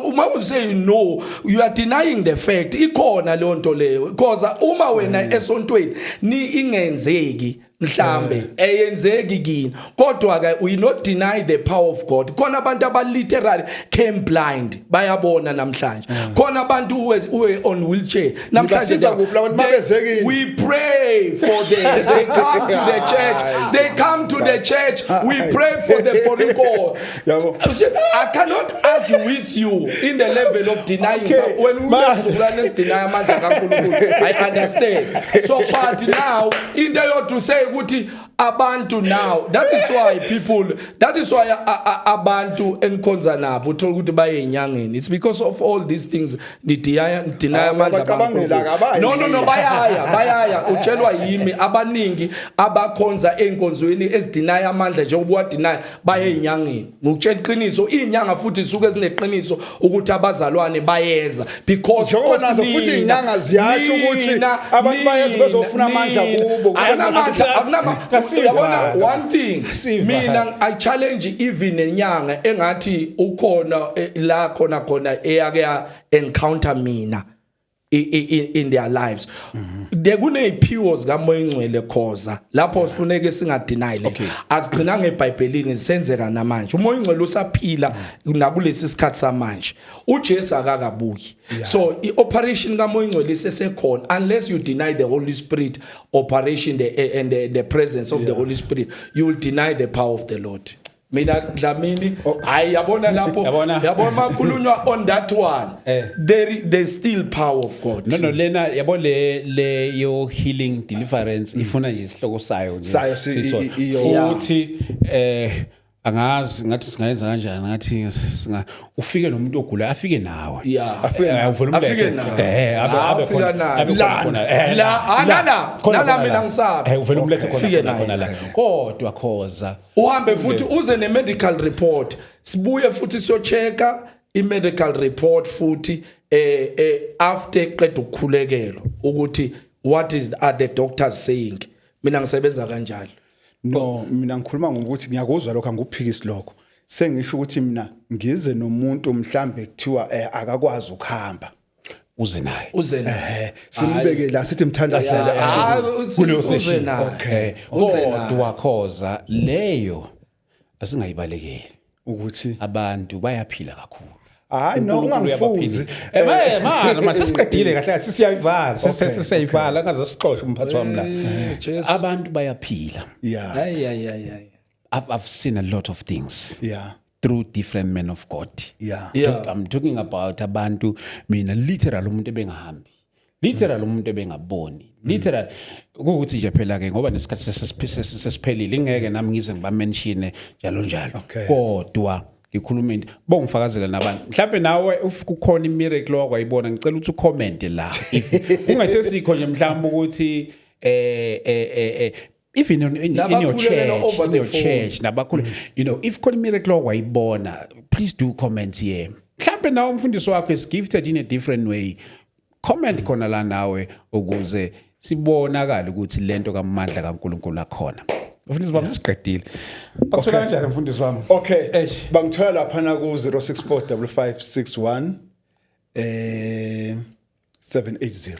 uma you say no, you are denying the fact. Ikhona le nto leyo because uma wena esontweni ni ingenzeki mhlambe eyenzeki kini kodwa ke we not deny the power of God. Khona abantu aba literally came blind bayabona namhlanje. Khona abantu uwe on wheelchair namhlanje we pray for them. They come to the church. They come to the church. We pray for the foreign God. I cannot argue with you in the level of denying when we deny amandla kaNkulunkulu. I understand. So but now in the to say ukuthi abantu now that is why abantu enkonza nabo uthola ukuthi baye enyangeni. It's because of all these things deny amandla kaNkulunkulu. No bayaya utshelwa yimi abaningi abakhonza enkonzweni ezideny amandla njengoba deny baye enyangeni. Ngokutshela iqiniso inyanga futhi isuke ezineqiniso ukuthi abazalwane bayeza because njengoba nazo futhi inyanga ziyasho ukuthi abantu bayeza bezofuna amandla kubo. One thing mina I challenge even nenyanga engathi ukhona la khona eyake encounter mina in their lives. Kuneyiphiwo zikaMoya Ingcwele khoza lapho sifuneke singadeny le azigcina ngeBhayibhelini zisenzeka namanje. uMoya Ingcwele usaphila nakulesi sikhathi samanje. uJesu akakabuyi. So ioperation kaMoya Ingcwele isesekhona unless you deny the Holy Spirit operation and the presence of the Holy Spirit, you will deny the power of the Lord. Mina Dlamini ayabona lapho yabona makhulunywa on that one. There's still power of God. No lena yabo le your healing deliverance ifuna nje isihloko sayo futhi angazi ngathi singayenza kanjani ngathi singa ufike nomuntu ogula afike nawe afike nawe mina ngisabe uvela umlethe khona la kodwa khoza uhambe futhi uze ne medical report sibuye futhi siyochecka i medical report futhi after qeda ukukhulekelwa ukuthi what are the doctors saying. Mina ngisebenza kanjalo. No, mina ngikhuluma ngokuthi ngiyakuzwa lokho angikuphikisi lokho. Sengisho ukuthi mina ngize nomuntu mhlambe kuthiwa akakwazi ukuhamba. Uze naye. Simbeke la sithi mthandazela kuleyo session. Okay. Kodwa khoza leyo asingayibalekeli ukuthi abantu bayaphila kakhulu. Hayi no ungangifuzi. Masesiqedile kahle sisiyayivala sesiyayivala ngazosixoxa umphathi wami la. Abantu bayaphila. Yeah. I've seen a lot of things. Yeah. Through different men of God. Yeah. I'm talking about abantu mina literal umuntu ebengahambi. Literal umuntu ebengaboni. Literal ukuthi nje phela ke ngoba nesikhathi sesiphelile ngeke nami ngize ngibamenshine njalo. Kodwa ngikhuluma into bongifakazela nabantu mhlawumbe nawe ukukhona imiracle wakwayibona ngicela ukuthi ucomment la kungasesikho nje mhlawumbe ukuthi even in your church nabakhulu if khona imiracle wakwayibona please do comment here. Mhlawumbe nawe umfundisi wakho is gifted in a different way. Comment khona la nawe ukuze sibonakala ukuthi lento kaMandla kaNkulunkulu akhona. Mfundisi bami siqedile. Bakuthola kanjani mfundisi wami? Okay. Bangithola lapha na ku 0645561 780.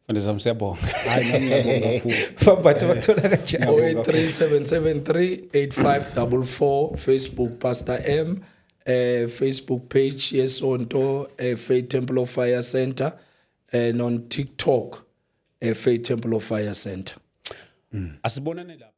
Mfundisi wami siyabonga. Hayi nami ngiyabonga kakhulu. Babathe bakuthola kanjani? 0837738544 Facebook Pastor M, Facebook page Yesonto Faith Temple of Fire Center, and on TikTok Faith Temple of Fire Center. Asibonane lapha.